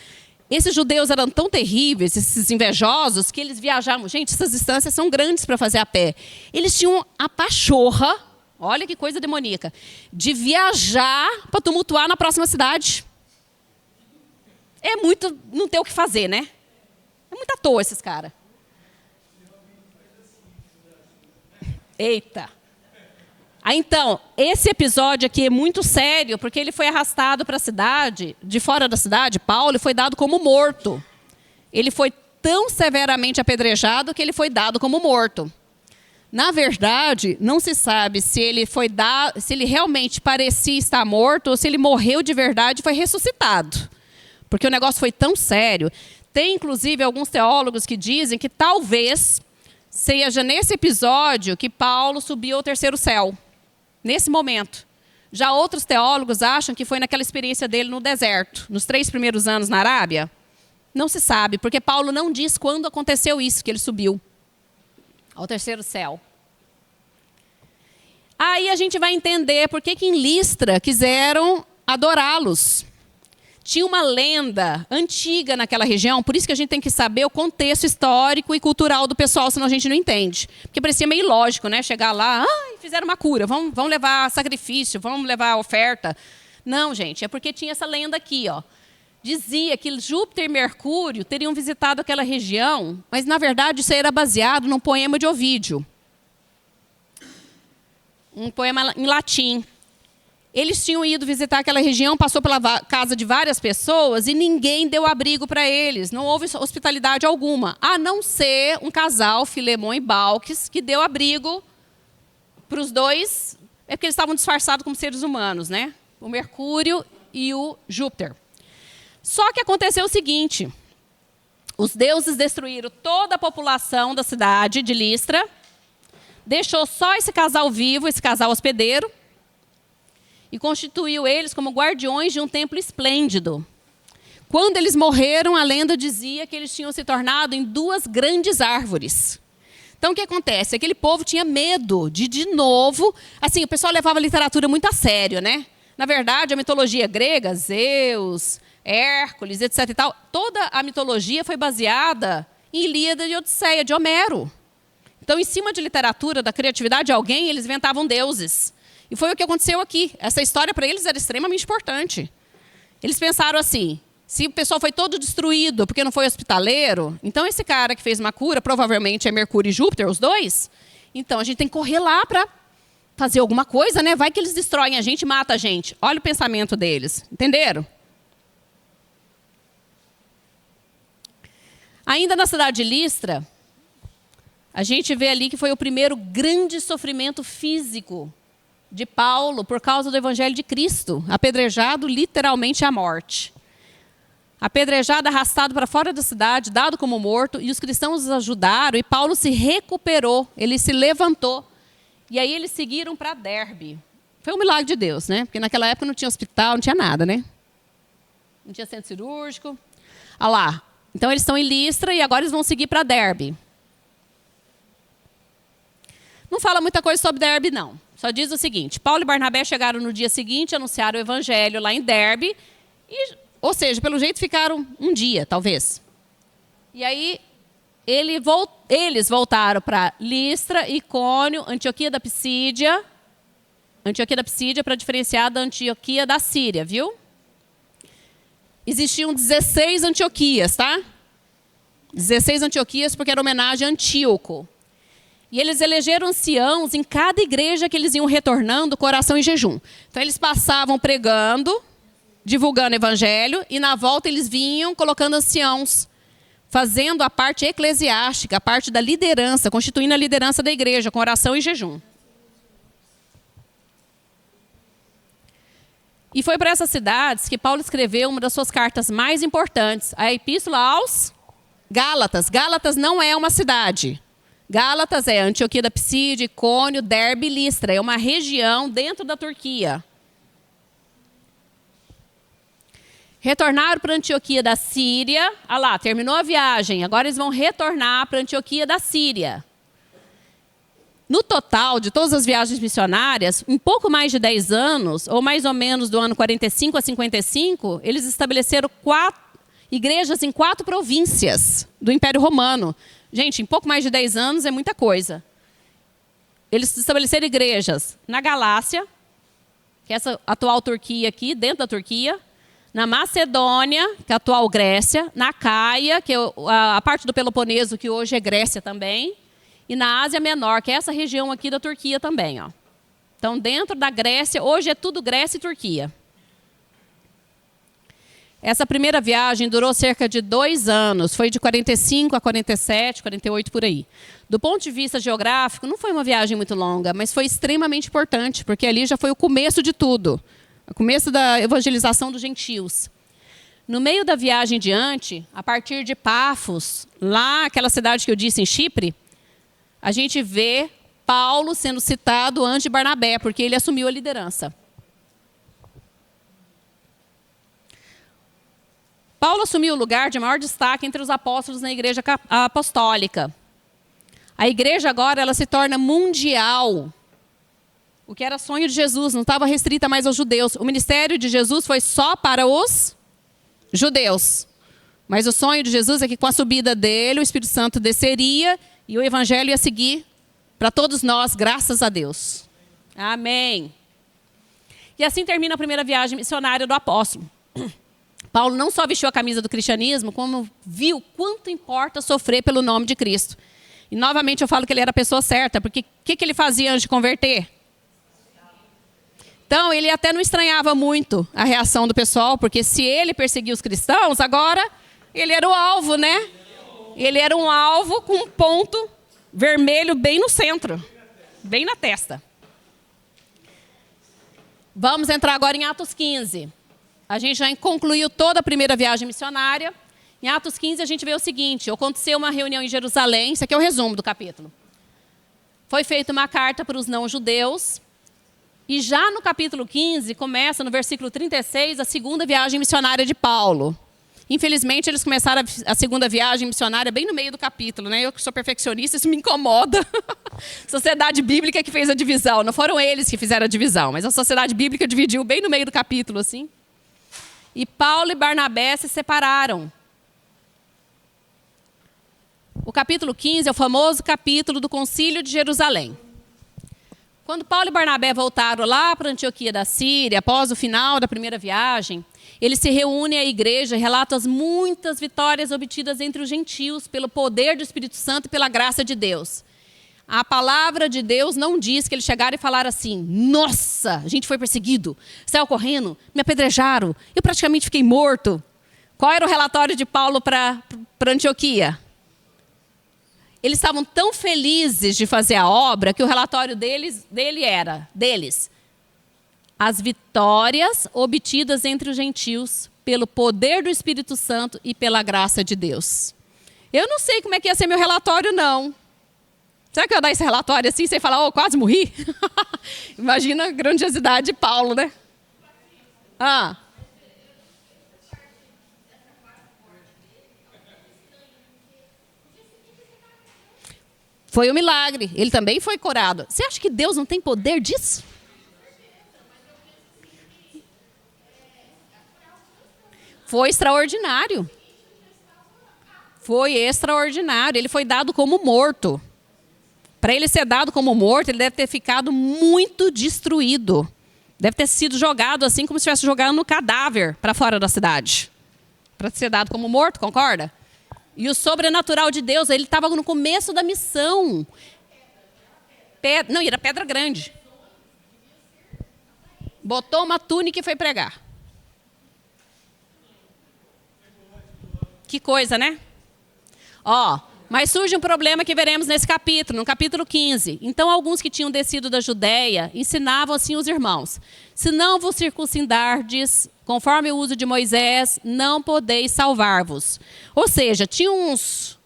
Esses judeus eram tão terríveis, esses invejosos, que eles viajavam. Gente, essas distâncias são grandes para fazer a pé. Eles tinham a pachorra, olha que coisa demoníaca, de viajar para tumultuar na próxima cidade. É muito, não ter o que fazer, né? É muito à toa esses caras. Eita. Então, esse episódio aqui é muito sério, porque ele foi arrastado para a cidade, de fora da cidade, Paulo, e foi dado como morto. Ele foi tão severamente apedrejado que ele foi dado como morto. Na verdade, não se sabe se ele se ele realmente parecia estar morto ou se ele morreu de verdade e foi ressuscitado. Porque o negócio foi tão sério. Tem, inclusive, alguns teólogos que dizem que talvez seja nesse episódio que Paulo subiu ao terceiro céu. Nesse momento. Já outros teólogos acham que foi naquela experiência dele no deserto, nos 3 primeiros anos na Arábia. Não se sabe, porque Paulo não diz quando aconteceu isso, que ele subiu ao terceiro céu. Aí a gente vai entender por que em Listra quiseram adorá-los. Tinha uma lenda antiga naquela região, por isso que a gente tem que saber o contexto histórico e cultural do pessoal, senão a gente não entende. Porque parecia meio ilógico, né? Chegar lá, fizeram uma cura, vamos levar sacrifício, vamos levar oferta. Não, gente, é porque tinha essa lenda aqui, ó. Dizia que Júpiter e Mercúrio teriam visitado aquela região, mas, na verdade, isso era baseado num poema de Ovídio. Um poema em latim. Eles tinham ido visitar aquela região, passou pela casa de várias pessoas e ninguém deu abrigo para eles. Não houve hospitalidade alguma, a não ser um casal, Filemon e Balques, que deu abrigo para os dois. É porque eles estavam disfarçados como seres humanos, né? O Mercúrio e o Júpiter. Só que aconteceu o seguinte. Os deuses destruíram toda a população da cidade de Listra. Deixou só esse casal vivo, esse casal hospedeiro. E constituiu eles como guardiões de um templo esplêndido. Quando eles morreram, a lenda dizia que eles tinham se tornado em 2 grandes árvores. Então, o que acontece? Aquele povo tinha medo de novo... Assim, o pessoal levava a literatura muito a sério, né? Na verdade, a mitologia grega, Zeus, Hércules, etc. e tal, toda a mitologia foi baseada em Ilíada e Odisseia, de Homero. Então, em cima de literatura, da criatividade de alguém, eles inventavam deuses. E foi o que aconteceu aqui. Essa história para eles era extremamente importante. Eles pensaram assim, se o pessoal foi todo destruído porque não foi hospitaleiro, então esse cara que fez uma cura, provavelmente é Mercúrio e Júpiter, os dois, então a gente tem que correr lá para fazer alguma coisa, né? Vai que eles destroem a gente e matam a gente. Olha o pensamento deles. Entenderam? Ainda na cidade de Listra, a gente vê ali que foi o primeiro grande sofrimento físico de Paulo por causa do Evangelho de Cristo, apedrejado literalmente à morte. Apedrejado, arrastado para fora da cidade, dado como morto, e os cristãos os ajudaram, e Paulo se recuperou, ele se levantou, e aí eles seguiram para Derbe. Foi um milagre de Deus, né? Porque naquela época não tinha hospital, não tinha nada, né? Não tinha centro cirúrgico. Olha lá. Então eles estão em Listra e agora eles vão seguir para Derbe. Não fala muita coisa sobre Derbe, não. Só diz o seguinte, Paulo e Barnabé chegaram no dia seguinte, anunciaram o evangelho lá em Derbe, ou seja, pelo jeito ficaram um dia, talvez. E aí, eles voltaram para Listra, Icônio, Antioquia da Psídia para diferenciar da Antioquia da Síria, viu? Existiam 16 Antioquias, tá? 16 Antioquias porque era homenagem a Antíoco. E eles elegeram anciãos em cada igreja que eles iam retornando com oração e jejum. Então, eles passavam pregando, divulgando o evangelho, e na volta eles vinham colocando anciãos, fazendo a parte eclesiástica, a parte da liderança, constituindo a liderança da igreja, com oração e jejum. E foi para essas cidades que Paulo escreveu uma das suas cartas mais importantes, a Epístola aos Gálatas. Gálatas não é uma cidade. Gálatas é Antioquia da Psídia, Icônio, Derbe e Listra. É uma região dentro da Turquia. Retornaram para Antioquia da Síria. Ah lá, terminou a viagem. Agora eles vão retornar para Antioquia da Síria. No total, de todas as viagens missionárias, um pouco mais de 10 anos, ou mais ou menos do ano 45 a 55, eles estabeleceram 4 igrejas em 4 províncias do Império Romano. Gente, em pouco mais de 10 anos é muita coisa. Eles estabeleceram igrejas na Galácia, que é essa atual Turquia aqui, dentro da Turquia, na Macedônia, que é a atual Grécia, na Caia, que é a parte do Peloponeso, que hoje é Grécia também, e na Ásia Menor, que é essa região aqui da Turquia também. Ó. Então, dentro da Grécia, hoje é tudo Grécia e Turquia. Essa primeira viagem durou cerca de 2 anos, foi de 45 a 47, 48 por aí. Do ponto de vista geográfico, não foi uma viagem muito longa, mas foi extremamente importante, porque ali já foi o começo de tudo, o começo da evangelização dos gentios. No meio da viagem diante, a partir de Pafos, lá aquela cidade que eu disse em Chipre, a gente vê Paulo sendo citado antes de Barnabé, porque ele assumiu a liderança. Paulo assumiu o lugar de maior destaque entre os apóstolos na igreja apostólica. A igreja agora ela se torna mundial. O que era sonho de Jesus, não estava restrita mais aos judeus. O ministério de Jesus foi só para os judeus. Mas o sonho de Jesus é que com a subida dele, o Espírito Santo desceria e o evangelho ia seguir para todos nós, graças a Deus. Amém. E assim termina a primeira viagem missionária do apóstolo. Paulo não só vestiu a camisa do cristianismo, como viu quanto importa sofrer pelo nome de Cristo. E novamente eu falo que ele era a pessoa certa, porque o que ele fazia antes de converter? Então ele até não estranhava muito a reação do pessoal, porque se ele perseguia os cristãos, agora ele era o alvo, né? Ele era um alvo com um ponto vermelho bem no centro, bem na testa. Vamos entrar agora em Atos 15. A gente já concluiu toda a primeira viagem missionária. Em Atos 15 a gente vê o seguinte, aconteceu uma reunião em Jerusalém, isso aqui é o resumo do capítulo. Foi feita uma carta para os não-judeus, e já no capítulo 15, começa no versículo 36, a segunda viagem missionária de Paulo. Infelizmente, eles começaram a segunda viagem missionária bem no meio do capítulo, né? Eu que sou perfeccionista, isso me incomoda. Sociedade Bíblica que fez a divisão. Não foram eles que fizeram a divisão, mas a Sociedade Bíblica dividiu bem no meio do capítulo, assim. E Paulo e Barnabé se separaram. O capítulo 15 é o famoso capítulo do Concílio de Jerusalém. Quando Paulo e Barnabé voltaram lá para Antioquia da Síria, após o final da primeira viagem, eles se reúnem à igreja e relatam as muitas vitórias obtidas entre os gentios pelo poder do Espírito Santo e pela graça de Deus. A palavra de Deus não diz que eles chegaram e falaram assim, nossa, a gente foi perseguido, saiu correndo, me apedrejaram, eu praticamente fiquei morto. Qual era o relatório de Paulo para Antioquia? Eles estavam tão felizes de fazer a obra que o relatório deles era as vitórias obtidas entre os gentios pelo poder do Espírito Santo e pela graça de Deus. Eu não sei como é que ia ser meu relatório, não. Será que eu ia dar esse relatório assim, sem falar, oh, quase morri? Imagina a grandiosidade de Paulo, né? Ah. Foi um milagre. Ele também foi curado. Você acha que Deus não tem poder disso? Foi extraordinário. Foi extraordinário. Ele foi dado como morto. Para ele ser dado como morto, ele deve ter ficado muito destruído. Deve ter sido jogado assim como se estivesse jogando no cadáver para fora da cidade. Para ser dado como morto, concorda? E o sobrenatural de Deus, ele estava no começo da missão. Não, era pedra grande. Botou uma túnica e foi pregar. Que coisa, né? Ó, mas surge um problema que veremos nesse capítulo, no capítulo 15. Então, alguns que tinham descido da Judéia ensinavam assim os irmãos. Se não vos circuncidardes, conforme o uso de Moisés, não podeis salvar-vos. Ou seja, tinha uns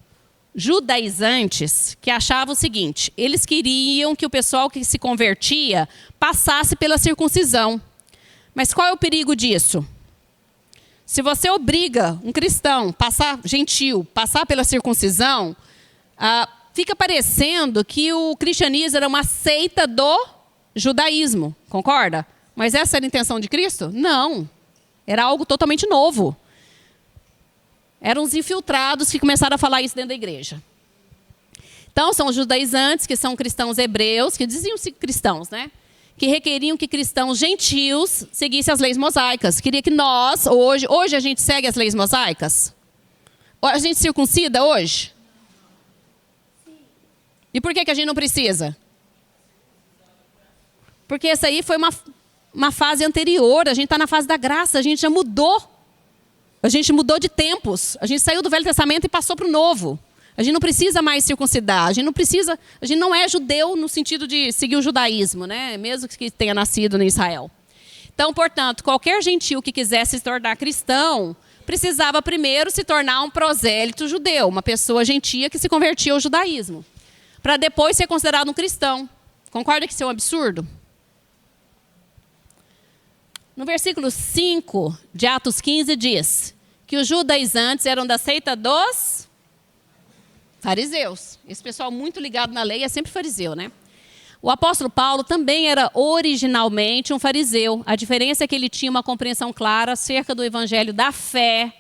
judaizantes que achavam o seguinte: eles queriam que o pessoal que se convertia passasse pela circuncisão. Mas qual é o perigo disso? Se você obriga um cristão, gentil, passar pela circuncisão, fica parecendo que o cristianismo era uma seita do judaísmo, concorda? Mas essa era a intenção de Cristo? Não. Era algo totalmente novo. Eram os infiltrados que começaram a falar isso dentro da igreja. Então, são os judaizantes, que são cristãos hebreus, que diziam-se cristãos, né? Que requeriam que cristãos gentios seguissem as leis mosaicas. Queria que nós, hoje a gente segue as leis mosaicas? A gente circuncida hoje? E por que a gente não precisa? Porque essa aí foi uma fase anterior, a gente está na fase da graça, a gente já mudou. A gente mudou de tempos. A gente saiu do Velho Testamento e passou para o Novo. A gente não precisa mais circuncidar. A gente não é judeu no sentido de seguir o judaísmo, né? Mesmo que tenha nascido em Israel. Então, portanto, qualquer gentil que quisesse se tornar cristão, precisava primeiro se tornar um prosélito judeu, uma pessoa gentia que se convertia ao judaísmo, para depois ser considerado um cristão. Concorda que isso é um absurdo? No versículo 5 de Atos 15 diz que os judaizantes eram da seita dos fariseus. Esse pessoal muito ligado na lei é sempre fariseu, né? O apóstolo Paulo também era originalmente um fariseu. A diferença é que ele tinha uma compreensão clara acerca do evangelho da fé,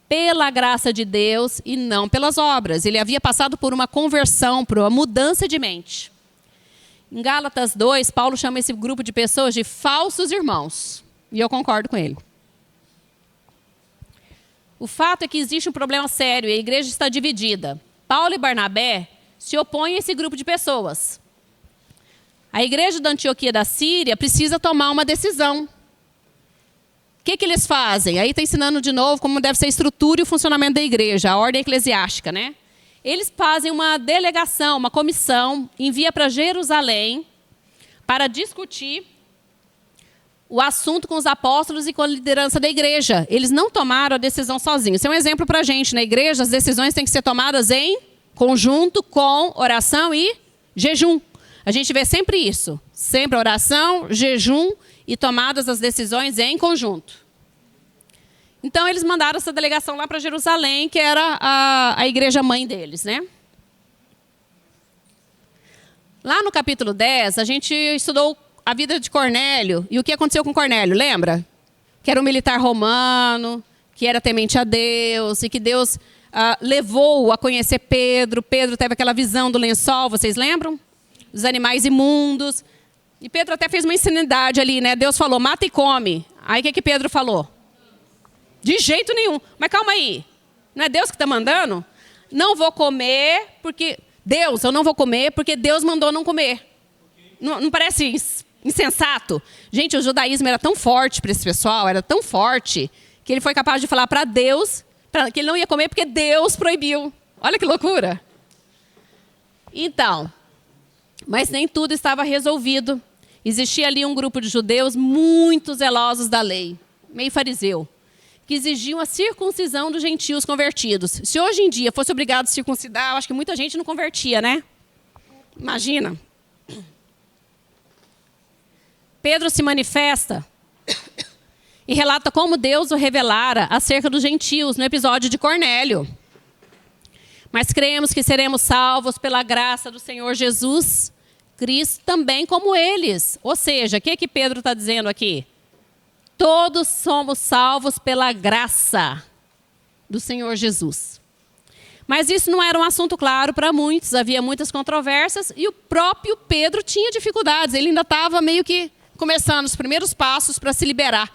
pela graça de Deus e não pelas obras. Ele havia passado por uma conversão, por uma mudança de mente. Em Gálatas 2, Paulo chama esse grupo de pessoas de falsos irmãos. E eu concordo com ele. O fato é que existe um problema sério e a igreja está dividida. Paulo e Barnabé se opõem a esse grupo de pessoas. A igreja da Antioquia da Síria precisa tomar uma decisão. O que eles fazem? Aí está ensinando de novo como deve ser a estrutura e o funcionamento da igreja, a ordem eclesiástica, né? Eles fazem uma delegação, uma comissão, envia para Jerusalém para discutir o assunto com os apóstolos e com a liderança da igreja. Eles não tomaram a decisão sozinhos. Isso é um exemplo para a gente. Na igreja, as decisões têm que ser tomadas em conjunto com oração e jejum. A gente vê sempre isso. Sempre oração, jejum e tomadas as decisões em conjunto. Então, eles mandaram essa delegação lá para Jerusalém, que era a igreja mãe deles, né? Lá no capítulo 10, a gente estudou a vida de Cornélio. E o que aconteceu com Cornélio, lembra? Que era um militar romano, que era temente a Deus, e que Deus levou a conhecer Pedro. Pedro teve aquela visão do lençol, vocês lembram? Dos animais imundos. E Pedro até fez uma insanidade ali, né? Deus falou, mata e come. Aí o que Pedro falou? De jeito nenhum. Mas calma aí. Não é Deus que está mandando? Não vou comer porque... eu não vou comer porque Deus mandou não comer. Não parece insensato? Gente, o judaísmo era tão forte para esse pessoal, era tão forte, que ele foi capaz de falar para Deus que ele não ia comer porque Deus proibiu. Olha que loucura. Então, mas nem tudo estava resolvido. Existia ali um grupo de judeus muito zelosos da lei, meio fariseu, que exigiam a circuncisão dos gentios convertidos. Se hoje em dia fosse obrigado a circuncidar, eu acho que muita gente não convertia, né? Imagina. Pedro se manifesta e relata como Deus o revelara acerca dos gentios no episódio de Cornélio. Mas cremos que seremos salvos pela graça do Senhor Jesus Cristo também como eles. Ou seja, o que Pedro está dizendo aqui? Todos somos salvos pela graça do Senhor Jesus. Mas isso não era um assunto claro para muitos, havia muitas controvérsias e o próprio Pedro tinha dificuldades. Ele ainda estava meio que começando os primeiros passos para se liberar,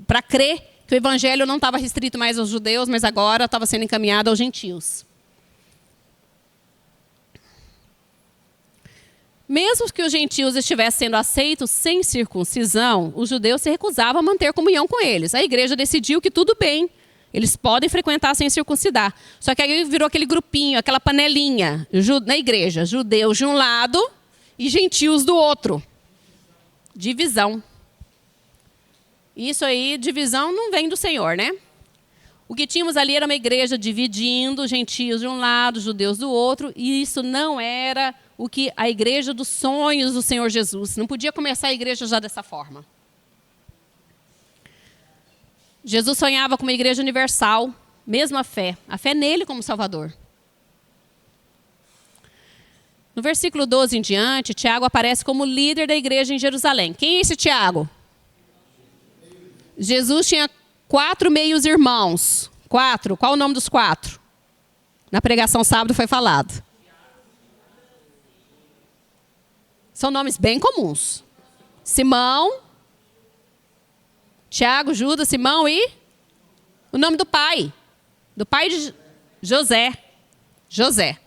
para crer que o evangelho não estava restrito mais aos judeus, mas agora estava sendo encaminhado aos gentios. Mesmo que os gentios estivessem sendo aceitos sem circuncisão, os judeus se recusavam a manter comunhão com eles. A igreja decidiu que tudo bem, eles podem frequentar sem circuncidar. Só que aí virou aquele grupinho, aquela panelinha na igreja. Judeus de um lado e gentios do outro. Divisão. Isso aí, divisão não vem do Senhor, né? O que tínhamos ali era uma igreja dividindo, gentios de um lado, judeus do outro, e isso não era o que a igreja dos sonhos do Senhor Jesus. Não podia começar a igreja já dessa forma. Jesus sonhava com uma igreja universal, mesma fé, a fé nele como Salvador. No versículo 12 em diante, Tiago aparece como líder da igreja em Jerusalém. Quem é esse Tiago? Jesus tinha 4 meios-irmãos. 4. Qual o nome dos 4? Na pregação sábado foi falado. São nomes bem comuns. Simão, Tiago, Judas, Simão e o nome do pai. Do pai de José. José.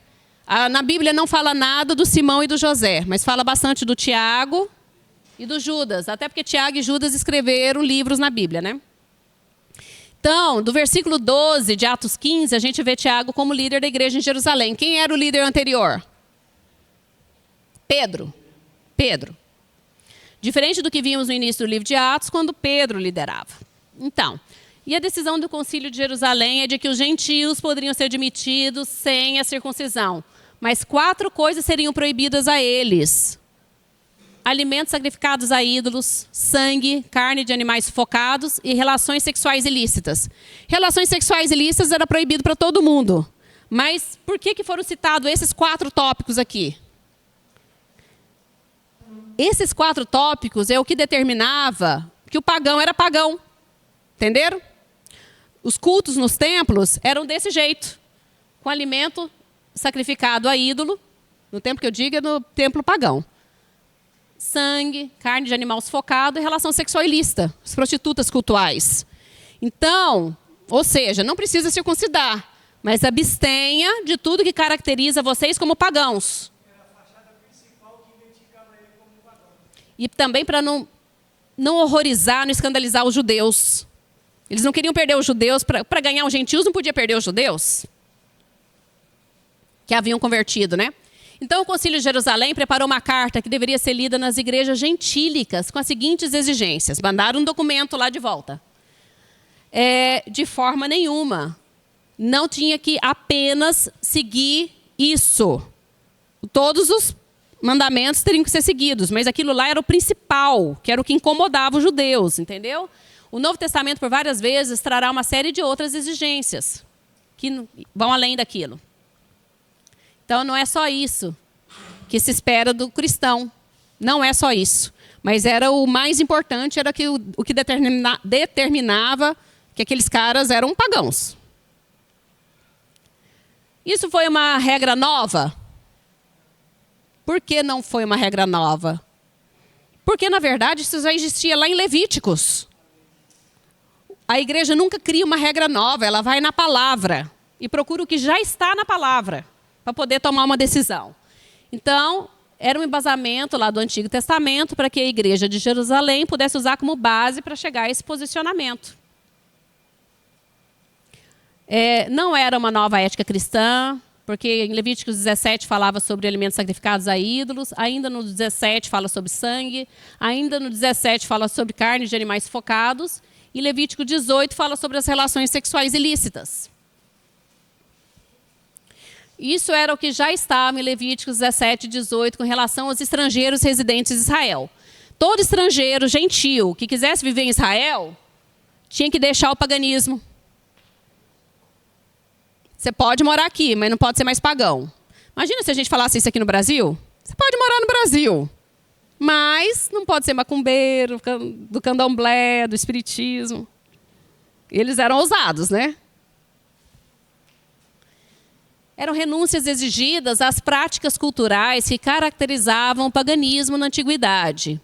Na Bíblia não fala nada do Simão e do José, mas fala bastante do Tiago e do Judas. Até porque Tiago e Judas escreveram livros na Bíblia, né? Então, do versículo 12 de Atos 15, a gente vê Tiago como líder da igreja em Jerusalém. Quem era o líder anterior? Pedro. Pedro. Diferente do que vimos no início do livro de Atos, quando Pedro liderava. Então, e a decisão do Concílio de Jerusalém é de que os gentios poderiam ser admitidos sem a circuncisão. Mas 4 coisas seriam proibidas a eles: alimentos sacrificados a ídolos, sangue, carne de animais sufocados e relações sexuais ilícitas. Relações sexuais ilícitas era proibido para todo mundo. Mas por que foram citados esses 4 tópicos aqui? Esses 4 tópicos é o que determinava que o pagão era pagão. Entenderam? Os cultos nos templos eram desse jeito, com alimento sacrificado a ídolo, no templo que eu digo é no templo pagão. Sangue, carne de animal sufocado e relação sexual ilícita, as prostitutas cultuais. Então, ou seja, não precisa circuncidar, mas abstenha de tudo que caracteriza vocês como pagãos. Era a fachada principal que identificava ele como pagão. E também para não horrorizar, não escandalizar os judeus. Eles não queriam perder os judeus, para ganhar os gentios não podia perder os judeus, que haviam convertido, né? Então o Concílio de Jerusalém preparou uma carta que deveria ser lida nas igrejas gentílicas com as seguintes exigências. Mandaram um documento lá de volta. De forma nenhuma. Não tinha que apenas seguir isso. Todos os mandamentos teriam que ser seguidos, mas aquilo lá era o principal, que era o que incomodava os judeus, entendeu? O Novo Testamento, por várias vezes, trará uma série de outras exigências que vão além daquilo. Então, não é só isso que se espera do cristão. Não é só isso. Mas era o mais importante, era o que determinava que aqueles caras eram pagãos. Isso foi uma regra nova? Por que não foi uma regra nova? Porque, na verdade, isso já existia lá em Levíticos. A igreja nunca cria uma regra nova, ela vai na palavra e procura o que já está na palavra para poder tomar uma decisão. Então, era um embasamento lá do Antigo Testamento para que a igreja de Jerusalém pudesse usar como base para chegar a esse posicionamento. Não era uma nova ética cristã, porque em Levíticos 17 falava sobre alimentos sacrificados a ídolos, ainda no 17 fala sobre sangue, ainda no 17 fala sobre carne de animais sufocados, e Levítico 18 fala sobre as relações sexuais ilícitas. Isso era o que já estava em Levíticos 17 e 18 com relação aos estrangeiros residentes em Israel. Todo estrangeiro gentio que quisesse viver em Israel tinha que deixar o paganismo. Você pode morar aqui, mas não pode ser mais pagão. Imagina se a gente falasse isso aqui no Brasil. Você pode morar no Brasil, mas não pode ser macumbeiro, do candomblé, do espiritismo. Eles eram ousados, né? Eram renúncias exigidas às práticas culturais que caracterizavam o paganismo na antiguidade.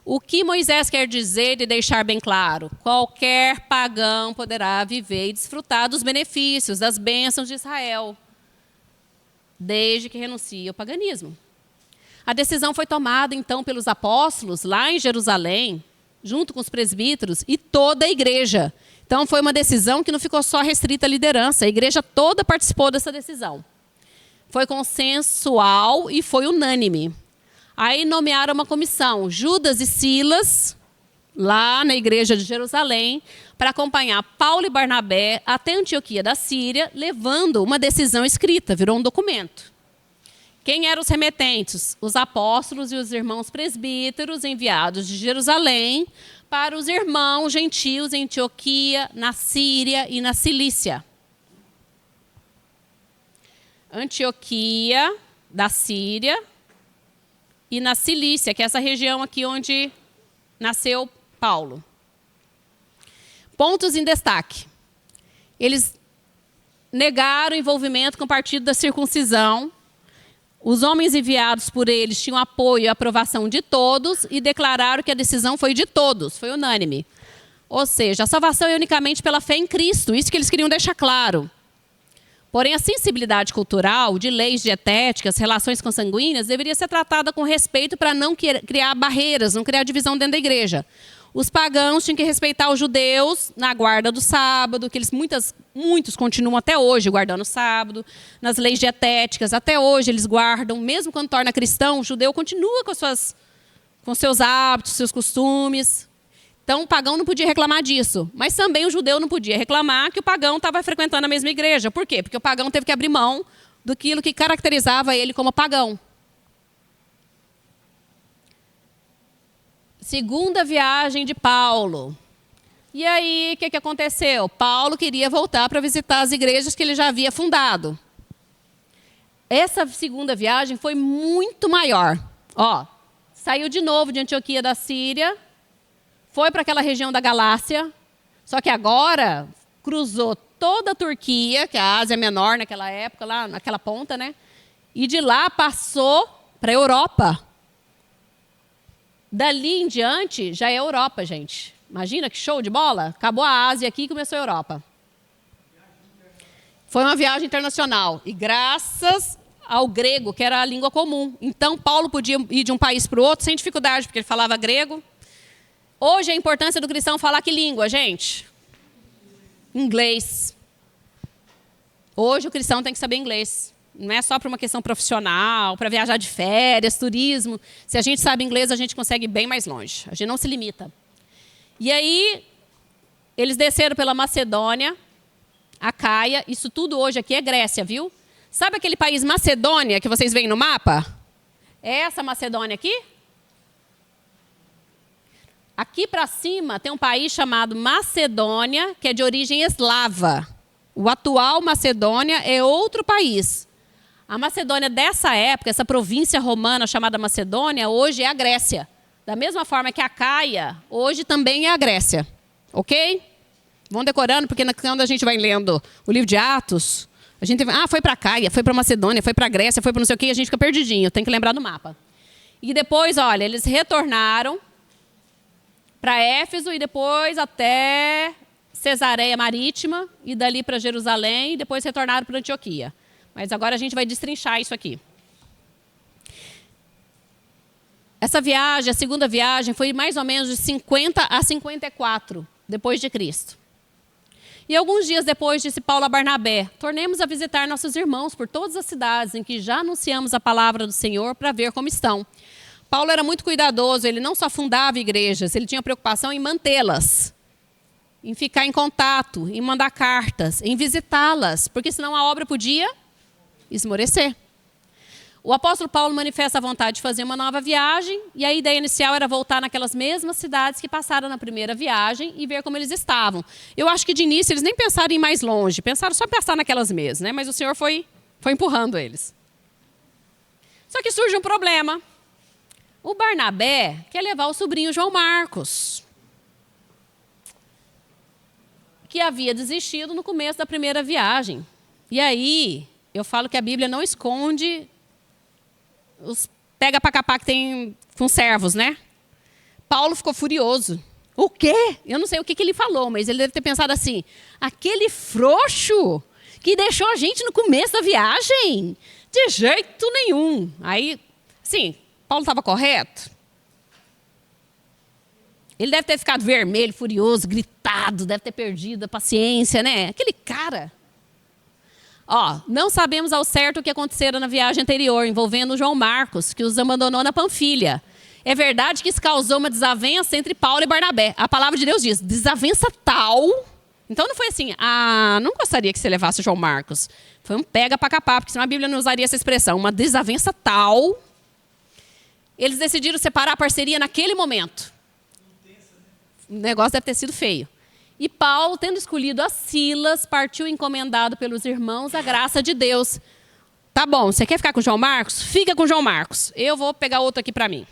O que Moisés quer dizer de deixar bem claro? Qualquer pagão poderá viver e desfrutar dos benefícios, das bênçãos de Israel, desde que renuncie ao paganismo. A decisão foi tomada, então, pelos apóstolos, lá em Jerusalém, junto com os presbíteros e toda a igreja. Então, foi uma decisão que não ficou só restrita à liderança, a igreja toda participou dessa decisão. Foi consensual e foi unânime. Aí nomearam uma comissão, Judas e Silas, lá na igreja de Jerusalém, para acompanhar Paulo e Barnabé até Antioquia da Síria, levando uma decisão escrita, virou um documento. Quem eram os remetentes? Os apóstolos e os irmãos presbíteros enviados de Jerusalém para os irmãos gentios em Antioquia, na Síria e na Cilícia. Antioquia da Síria e na Cilícia, que é essa região aqui onde nasceu Paulo. Pontos em destaque. Eles negaram o envolvimento com o partido da circuncisão. Os homens enviados por eles tinham apoio e aprovação de todos e declararam que a decisão foi de todos, foi unânime. Ou seja, a salvação é unicamente pela fé em Cristo, isso que eles queriam deixar claro. Porém, a sensibilidade cultural, de leis dietéticas, relações consanguíneas, deveria ser tratada com respeito para não criar barreiras, não criar divisão dentro da igreja. Os pagãos tinham que respeitar os judeus na guarda do sábado, que eles muitos continuam até hoje guardando o sábado, nas leis dietéticas, até hoje eles guardam, mesmo quando torna cristão, o judeu continua com seus hábitos, seus costumes. Então, o pagão não podia reclamar disso, mas também o judeu não podia reclamar que o pagão estava frequentando a mesma igreja. Por quê? Porque o pagão teve que abrir mão daquilo que caracterizava ele como pagão. Segunda viagem de Paulo. E aí, o que aconteceu? Paulo queria voltar para visitar as igrejas que ele já havia fundado. Essa segunda viagem foi muito maior. Saiu de novo de Antioquia da Síria, foi para aquela região da Galácia, só que agora cruzou toda a Turquia, que é a Ásia Menor naquela época, lá naquela ponta, né? E de lá passou para a Europa. Dali em diante, já é Europa, gente. Imagina que show de bola. Acabou a Ásia aqui e começou a Europa. Foi uma viagem internacional. E graças ao grego, que era a língua comum. Então, Paulo podia ir de um país para o outro sem dificuldade, porque ele falava grego. Hoje, a importância do cristão falar que língua, gente? Inglês. Hoje, o cristão tem que saber inglês. Não é só para uma questão profissional, para viajar de férias, turismo. Se a gente sabe inglês, a gente consegue ir bem mais longe. A gente não se limita. E aí, eles desceram pela Macedônia, Acaia. Isso tudo hoje aqui é Grécia, viu? Sabe aquele país Macedônia que vocês veem no mapa? É essa Macedônia aqui? Aqui para cima tem um país chamado Macedônia, que é de origem eslava. O atual Macedônia é outro país. A Macedônia dessa época, essa província romana chamada Macedônia, hoje é a Grécia. Da mesma forma que a Acaia, hoje também é a Grécia. Ok? Vão decorando, porque quando a gente vai lendo o livro de Atos, a gente foi para a Acaia, foi para a Macedônia, foi para a Grécia, foi para não sei o quê, e a gente fica perdidinho, tem que lembrar do mapa. E depois, olha, eles retornaram para Éfeso e depois até Cesareia Marítima, e dali para Jerusalém, e depois retornaram para Antioquia. Mas agora a gente vai destrinchar isso aqui. Essa viagem, a segunda viagem, foi mais ou menos de 50 a 54 depois de Cristo. E alguns dias depois, disse Paulo a Barnabé: tornemos a visitar nossos irmãos por todas as cidades em que já anunciamos a palavra do Senhor para ver como estão. Paulo era muito cuidadoso, ele não só fundava igrejas, ele tinha preocupação em mantê-las, em ficar em contato, em mandar cartas, em visitá-las, porque senão a obra podia esmorecer. O apóstolo Paulo manifesta a vontade de fazer uma nova viagem, e a ideia inicial era voltar naquelas mesmas cidades que passaram na primeira viagem e ver como eles estavam. Eu acho que de início eles nem pensaram em ir mais longe, pensaram só em passar naquelas mesmas, né? Mas o Senhor foi empurrando eles. Só que surge um problema. O Barnabé quer levar o sobrinho João Marcos, que havia desistido no começo da primeira viagem. E aí, eu falo que a Bíblia não esconde os pega para capar que tem com servos, né? Paulo ficou furioso. O quê? Eu não sei o que ele falou, mas ele deve ter pensado assim: aquele frouxo que deixou a gente no começo da viagem? De jeito nenhum. Aí, sim, Paulo estava correto? Ele deve ter ficado vermelho, furioso, gritado, deve ter perdido a paciência, né? Aquele cara. Não sabemos ao certo o que acontecera na viagem anterior, envolvendo o João Marcos, que os abandonou na Panfilha. É verdade que isso causou uma desavença entre Paulo e Barnabé. A palavra de Deus diz, desavença tal. Então não foi assim, não gostaria que você levasse o João Marcos. Foi um pega para capar, porque senão a Bíblia não usaria essa expressão. Uma desavença tal. Eles decidiram separar a parceria naquele momento. O negócio deve ter sido feio. E Paulo, tendo escolhido a Silas, partiu encomendado pelos irmãos a graça de Deus. Tá bom, você quer ficar com o João Marcos? Fica com o João Marcos. Eu vou pegar outro aqui para mim.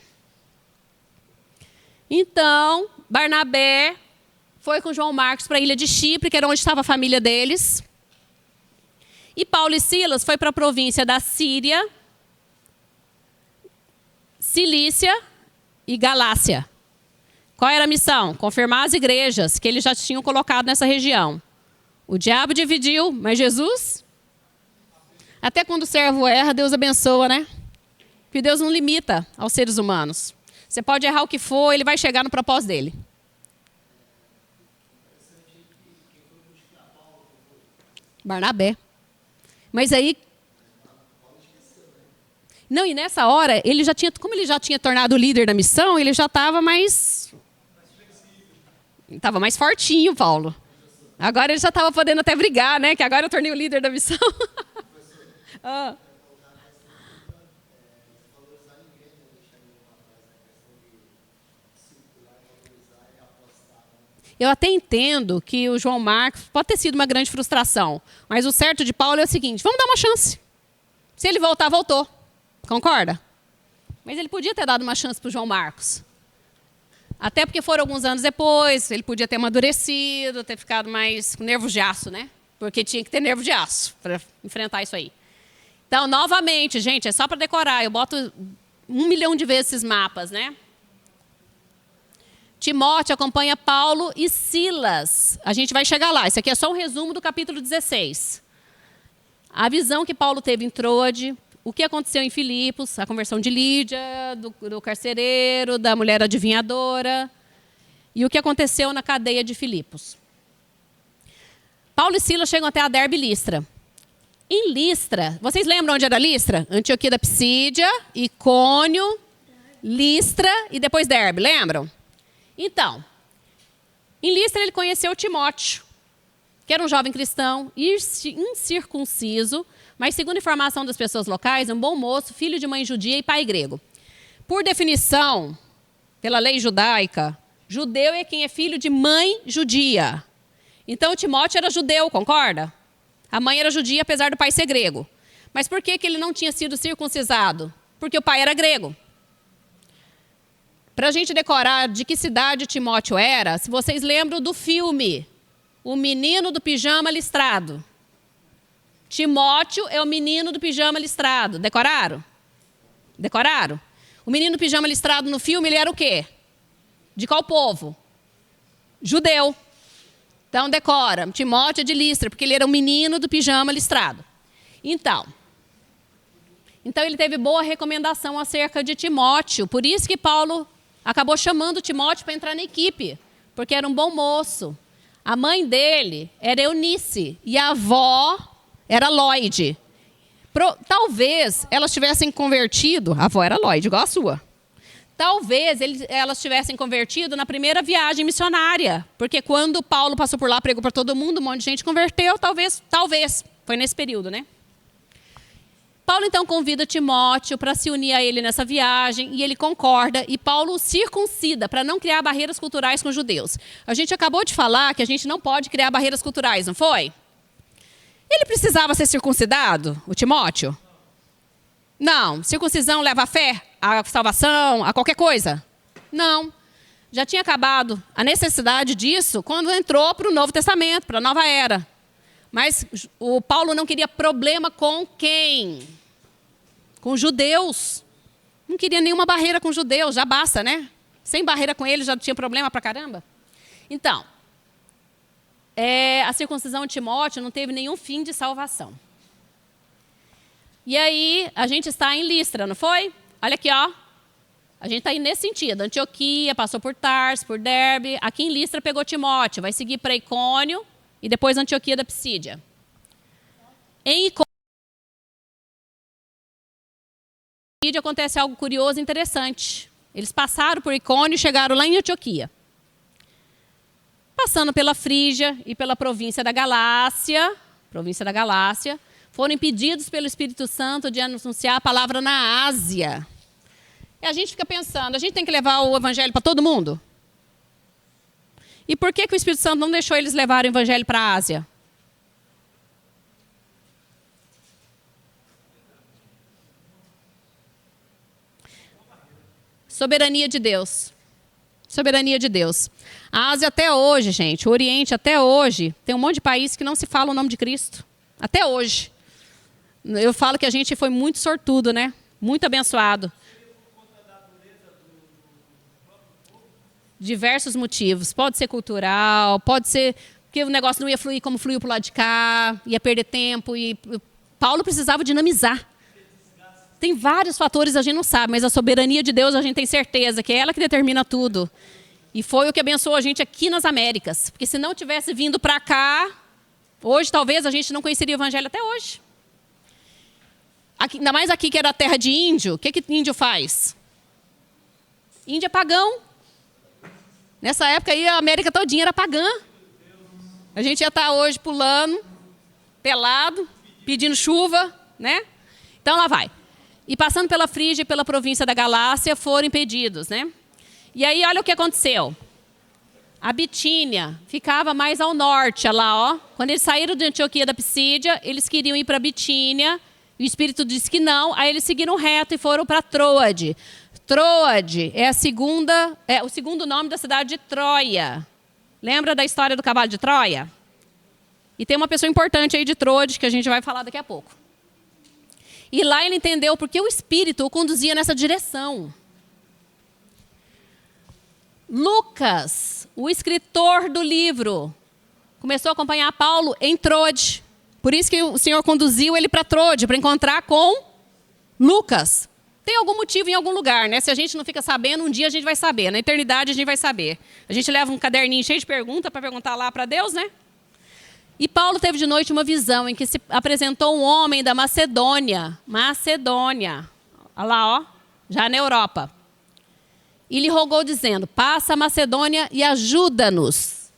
Então, Barnabé foi com João Marcos para a ilha de Chipre, que era onde estava a família deles. E Paulo e Silas foi para a província da Síria, Cilícia e Galácia. Qual era a missão? Confirmar as igrejas que eles já tinham colocado nessa região. O diabo dividiu, mas Jesus... Até quando o servo erra, Deus abençoa, né? Porque Deus não limita aos seres humanos. Você pode errar o que for, ele vai chegar no propósito dele. Barnabé. Mas aí... Não, e nessa hora, ele já tinha, como ele já tinha tornado o líder da missão, ele já estava mais... Estava mais fortinho, Paulo. Agora ele já estava podendo até brigar, né? Que agora eu tornei o líder da missão. Eu até entendo que o João Marcos pode ter sido uma grande frustração. Mas o certo de Paulo é o seguinte, vamos dar uma chance. Se ele voltar, voltou. Concorda? Mas ele podia ter dado uma chance para o João Marcos. Até porque foram alguns anos depois, ele podia ter amadurecido, ter ficado mais com nervos de aço, né? Porque tinha que ter nervo de aço para enfrentar isso aí. Então, novamente, gente, é só para decorar. Eu boto 1 milhão de vezes esses mapas, né? Timóteo acompanha Paulo e Silas. A gente vai chegar lá. Isso aqui é só um resumo do capítulo 16. A visão que Paulo teve em Troade, o que aconteceu em Filipos, a conversão de Lídia, do carcereiro, da mulher adivinhadora, e o que aconteceu na cadeia de Filipos. Paulo e Silas chegam até a Derbe e Listra. Em Listra, vocês lembram onde era Listra? Antioquia da Psídia, Icônio, Listra e depois Derbe, lembram? Então, em Listra ele conheceu Timóteo, que era um jovem cristão, incircunciso, mas segundo a informação das pessoas locais, um bom moço, filho de mãe judia e pai grego. Por definição, pela lei judaica, judeu é quem é filho de mãe judia. Então, Timóteo era judeu, concorda? A mãe era judia, apesar do pai ser grego. Mas por que ele não tinha sido circuncisado? Porque o pai era grego. Para a gente decorar de que cidade Timóteo era, se vocês lembram do filme, O Menino do Pijama Listrado. Timóteo é o menino do pijama listrado. Decoraram? Decoraram? O menino do pijama listrado no filme, ele era o quê? De qual povo? Judeu. Então, decora. Timóteo é de Listra, porque ele era o menino do pijama listrado. Então, ele teve boa recomendação acerca de Timóteo. Por isso que Paulo acabou chamando Timóteo para entrar na equipe, porque era um bom moço. A mãe dele era Eunice e a avó era Lloyd. Talvez elas tivessem convertido, a avó era Lloyd, igual a sua. Talvez elas tivessem convertido na primeira viagem missionária, porque quando Paulo passou por lá, pregou para todo mundo, um monte de gente converteu, talvez, foi nesse período, né? Paulo então convida Timóteo para se unir a ele nessa viagem, e ele concorda, e Paulo o circuncida para não criar barreiras culturais com os judeus. A gente acabou de falar que a gente não pode criar barreiras culturais, não foi? Ele precisava ser circuncidado, o Timóteo? Não. Circuncisão leva a fé, a salvação, a qualquer coisa? Não. Já tinha acabado a necessidade disso quando entrou para o Novo Testamento, para a Nova Era. Mas o Paulo não queria problema com quem? Com judeus. Não queria nenhuma barreira com judeus, já basta, né? Sem barreira com eles já tinha problema pra caramba. Então, a circuncisão de Timóteo não teve nenhum fim de salvação. E aí, a gente está em Listra, não foi? Olha aqui, ó. A gente está aí nesse sentido. Antioquia, passou por Tarso, por Derbe. Aqui em Listra pegou Timóteo. Vai seguir para Icônio e depois Antioquia da Psídia. Em Icônio acontece algo curioso e interessante. Eles passaram por Icônio e chegaram lá em Antioquia. Passando pela Frígia e pela província da Galácia, foram impedidos pelo Espírito Santo de anunciar a palavra na Ásia. E a gente fica pensando, a gente tem que levar o evangelho para todo mundo? E por que o Espírito Santo não deixou eles levarem o evangelho para a Ásia? Soberania de Deus. Soberania de Deus. A Ásia até hoje, gente, o Oriente até hoje, tem um monte de país que não se fala o nome de Cristo. Até hoje. Eu falo que a gente foi muito sortudo, né? Muito abençoado. Diversos motivos. Pode ser cultural, pode ser porque o negócio não ia fluir como fluiu para o lado de cá, ia perder tempo. E Paulo precisava dinamizar. Tem vários fatores, a gente não sabe, mas a soberania de Deus a gente tem certeza que é ela que determina tudo. E foi o que abençoou a gente aqui nas Américas. Porque se não tivesse vindo para cá, hoje talvez a gente não conheceria o evangelho até hoje. Aqui, ainda mais aqui que era a terra de índio, o que índio faz? Índio é pagão. Nessa época aí a América todinha era pagã. A gente ia estar hoje pulando, pelado, pedindo chuva, né? Então lá vai. E passando pela Frígia e pela província da Galácia foram impedidos, né? E aí olha o que aconteceu. A Bitínia ficava mais ao norte, olha lá, ó. Quando eles saíram de Antioquia da Pisídia, eles queriam ir para Bitínia. O Espírito disse que não, aí eles seguiram reto e foram para Troade. Troade é o segundo nome da cidade de Troia. Lembra da história do cavalo de Troia? E tem uma pessoa importante aí de Troade que a gente vai falar daqui a pouco. E lá ele entendeu porque o Espírito o conduzia nessa direção. Lucas, o escritor do livro, começou a acompanhar Paulo em Troade. Por isso que o Senhor conduziu ele para Troade, para encontrar com Lucas. Tem algum motivo em algum lugar, né? Se a gente não fica sabendo, um dia a gente vai saber. Na eternidade a gente vai saber. A gente leva um caderninho cheio de perguntas para perguntar lá para Deus, né? E Paulo teve de noite uma visão em que se apresentou um homem da Macedônia. Macedônia. Olha lá, ó. Já na Europa. E lhe rogou dizendo, passa a Macedônia e ajuda-nos.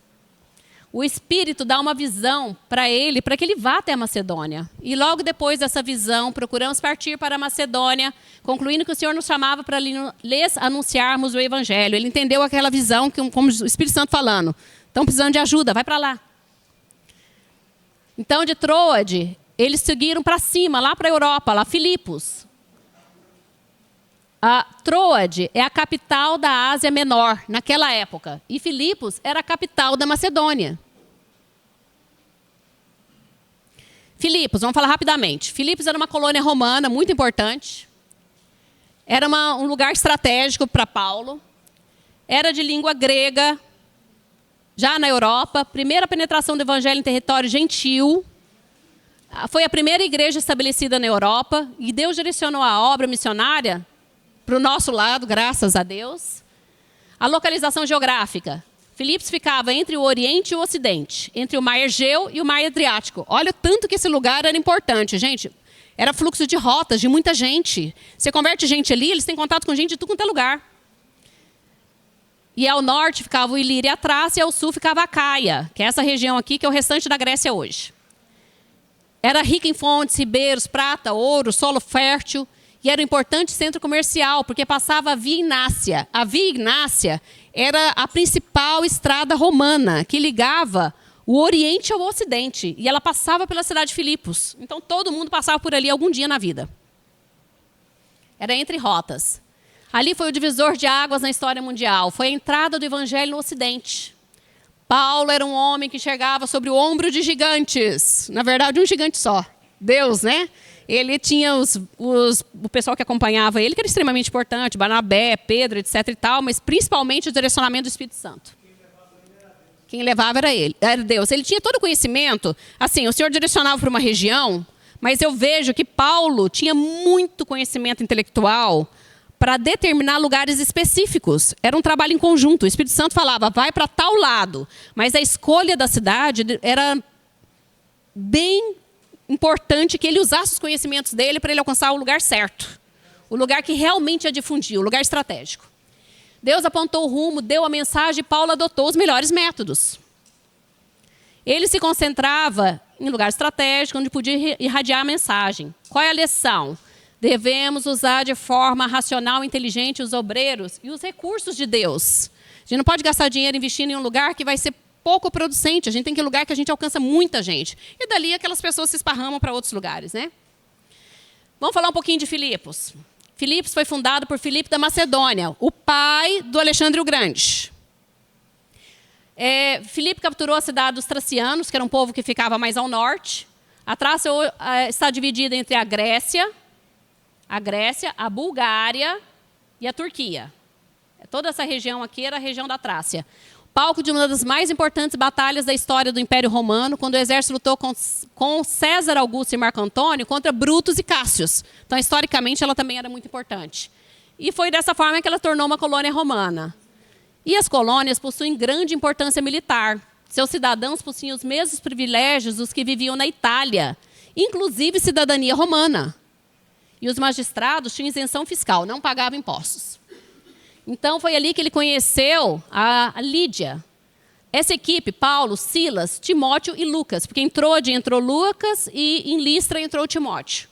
O Espírito dá uma visão para ele, para que ele vá até a Macedônia. E logo depois dessa visão, procuramos partir para a Macedônia, concluindo que o Senhor nos chamava para lhes anunciarmos o Evangelho. Ele entendeu aquela visão, como o Espírito Santo falando. Estão precisando de ajuda, vai para lá. Então, de Troade, eles seguiram para cima, lá para a Europa, lá Filipos. A Troade é a capital da Ásia Menor, naquela época. E Filipos era a capital da Macedônia. Filipos, vamos falar rapidamente. Filipos era uma colônia romana muito importante. Era um lugar estratégico para Paulo. Era de língua grega. Já na Europa, primeira penetração do evangelho em território gentil. Foi a primeira igreja estabelecida na Europa. E Deus direcionou a obra missionária para o nosso lado, graças a Deus. A localização geográfica. Filipos ficava entre o Oriente e o Ocidente. Entre o Mar Egeu e o Mar Adriático. Olha o tanto que esse lugar era importante, gente. Era fluxo de rotas, de muita gente. Você converte gente ali, eles têm contato com gente de tudo quanto é lugar. E ao norte ficava o Ilíria e a Trácia, e ao sul ficava a Caia, que é essa região aqui, que é o restante da Grécia hoje. Era rica em fontes, ribeiros, prata, ouro, solo fértil, e era um importante centro comercial, porque passava a Via Ignácia. A Via Ignácia era a principal estrada romana, que ligava o Oriente ao Ocidente, e ela passava pela cidade de Filipos. Então todo mundo passava por ali algum dia na vida. Era entre rotas. Ali foi o divisor de águas na história mundial. Foi a entrada do evangelho no Ocidente. Paulo era um homem que chegava sobre o ombro de gigantes. Na verdade, um gigante só. Deus, né? Ele tinha o pessoal que acompanhava ele, que era extremamente importante. Barnabé, Pedro, etc. e tal. Mas principalmente o direcionamento do Espírito Santo. Quem levava era ele, era Deus. Ele tinha todo o conhecimento. Assim, o Senhor direcionava para uma região. Mas eu vejo que Paulo tinha muito conhecimento intelectual para determinar lugares específicos. Era um trabalho em conjunto. O Espírito Santo falava, vai para tal lado. Mas a escolha da cidade era bem importante que ele usasse os conhecimentos dele para ele alcançar o lugar certo. O lugar que realmente ia difundir, o lugar estratégico. Deus apontou o rumo, deu a mensagem e Paulo adotou os melhores métodos. Ele se concentrava em lugar estratégico, onde podia irradiar a mensagem. Qual é a lição? Devemos usar de forma racional e inteligente os obreiros e os recursos de Deus. A gente não pode gastar dinheiro investindo em um lugar que vai ser pouco producente. A gente tem que ir em um lugar que a gente alcança muita gente. E dali aquelas pessoas se esparramam para outros lugares, né? Vamos falar um pouquinho de Filipos. Filipos foi fundado por Filipe da Macedônia, o pai do Alexandre o Grande. Filipe capturou a cidade dos Tracianos, que era um povo que ficava mais ao norte. A Trácia está dividida entre a Grécia, a Bulgária e a Turquia. Toda essa região aqui era a região da Trácia. Palco de uma das mais importantes batalhas da história do Império Romano, quando o exército lutou com César Augusto e Marco Antônio contra Brutus e Cássius. Então, historicamente, ela também era muito importante. E foi dessa forma que ela tornou uma colônia romana. E as colônias possuem grande importância militar. Seus cidadãos possuíam os mesmos privilégios dos que viviam na Itália, inclusive cidadania romana. E os magistrados tinham isenção fiscal, não pagavam impostos. Então, foi ali que ele conheceu a Lídia. Essa equipe, Paulo, Silas, Timóteo e Lucas, porque entrou Lucas e em Listra entrou Timóteo.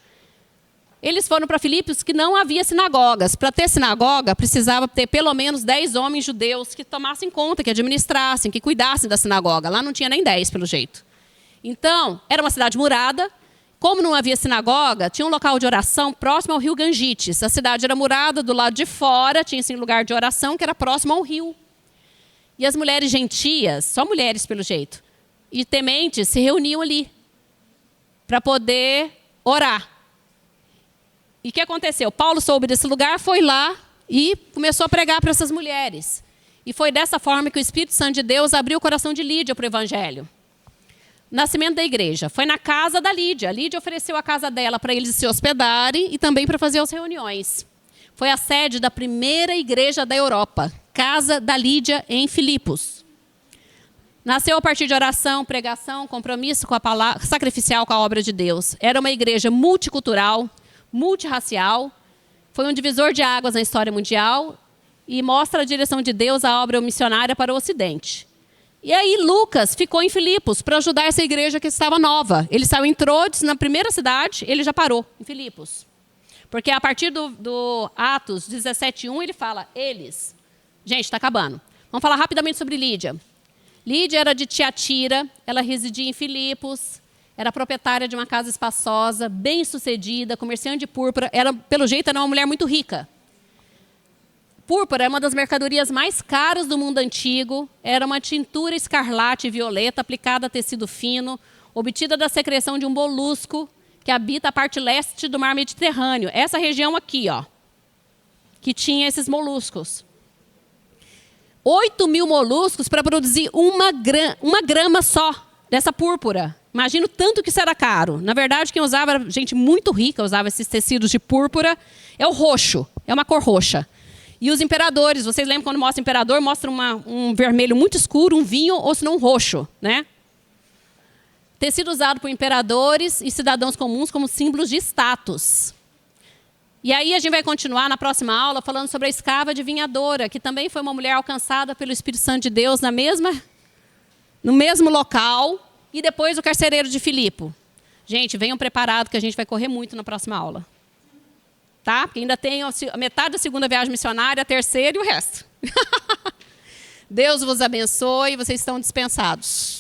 Eles foram para Filipos que não havia sinagogas. Para ter sinagoga, precisava ter pelo menos 10 homens judeus que tomassem conta, que administrassem, que cuidassem da sinagoga. Lá não tinha nem 10, pelo jeito. Então, era uma cidade murada. Como não havia sinagoga, tinha um local de oração próximo ao rio Gangites. A cidade era murada do lado de fora, tinha esse lugar de oração que era próximo ao rio. E as mulheres gentias, só mulheres pelo jeito, e tementes se reuniam ali para poder orar. E o que aconteceu? Paulo soube desse lugar, foi lá e começou a pregar para essas mulheres. E foi dessa forma que o Espírito Santo de Deus abriu o coração de Lídia para o Evangelho. Nascimento da igreja. Foi na casa da Lídia. A Lídia ofereceu a casa dela para eles se hospedarem e também para fazer as reuniões. Foi a sede da primeira igreja da Europa, Casa da Lídia, em Filipos. Nasceu a partir de oração, pregação, compromisso com a palavra, sacrificial com a obra de Deus. Era uma igreja multicultural, multirracial. Foi um divisor de águas na história mundial e mostra a direção de Deus à obra missionária para o Ocidente. E aí Lucas ficou em Filipos para ajudar essa igreja que estava nova. Ele saiu em Troades, na primeira cidade, ele já parou em Filipos. Porque a partir do Atos 17:1, ele fala, eles. Gente, está acabando. Vamos falar rapidamente sobre Lídia. Lídia era de Tiatira, ela residia em Filipos, era proprietária de uma casa espaçosa, bem-sucedida, comerciante de púrpura. Pelo jeito, era uma mulher muito rica. Púrpura é uma das mercadorias mais caras do mundo antigo. Era uma tintura escarlate e violeta aplicada a tecido fino, obtida da secreção de um molusco que habita a parte leste do mar Mediterrâneo. Essa região aqui, ó, que tinha esses moluscos. 8.000 moluscos para produzir uma grama só dessa púrpura. Imagina o tanto que isso era caro. Na verdade, quem usava era gente muito rica, usava esses tecidos de púrpura. É o roxo, é uma cor roxa. E os imperadores, vocês lembram quando mostra o imperador, mostra um vermelho muito escuro, um vinho ou senão um roxo, né? Tecido usado por imperadores e cidadãos comuns como símbolos de status. E aí a gente vai continuar na próxima aula falando sobre a escrava adivinhadora, que também foi uma mulher alcançada pelo Espírito Santo de Deus no mesmo local, e depois o carcereiro de Filipe. Gente, venham preparados que a gente vai correr muito na próxima aula. Tá? Porque ainda tem a metade da segunda viagem missionária, a terceira e o resto. Deus vos abençoe, vocês estão dispensados.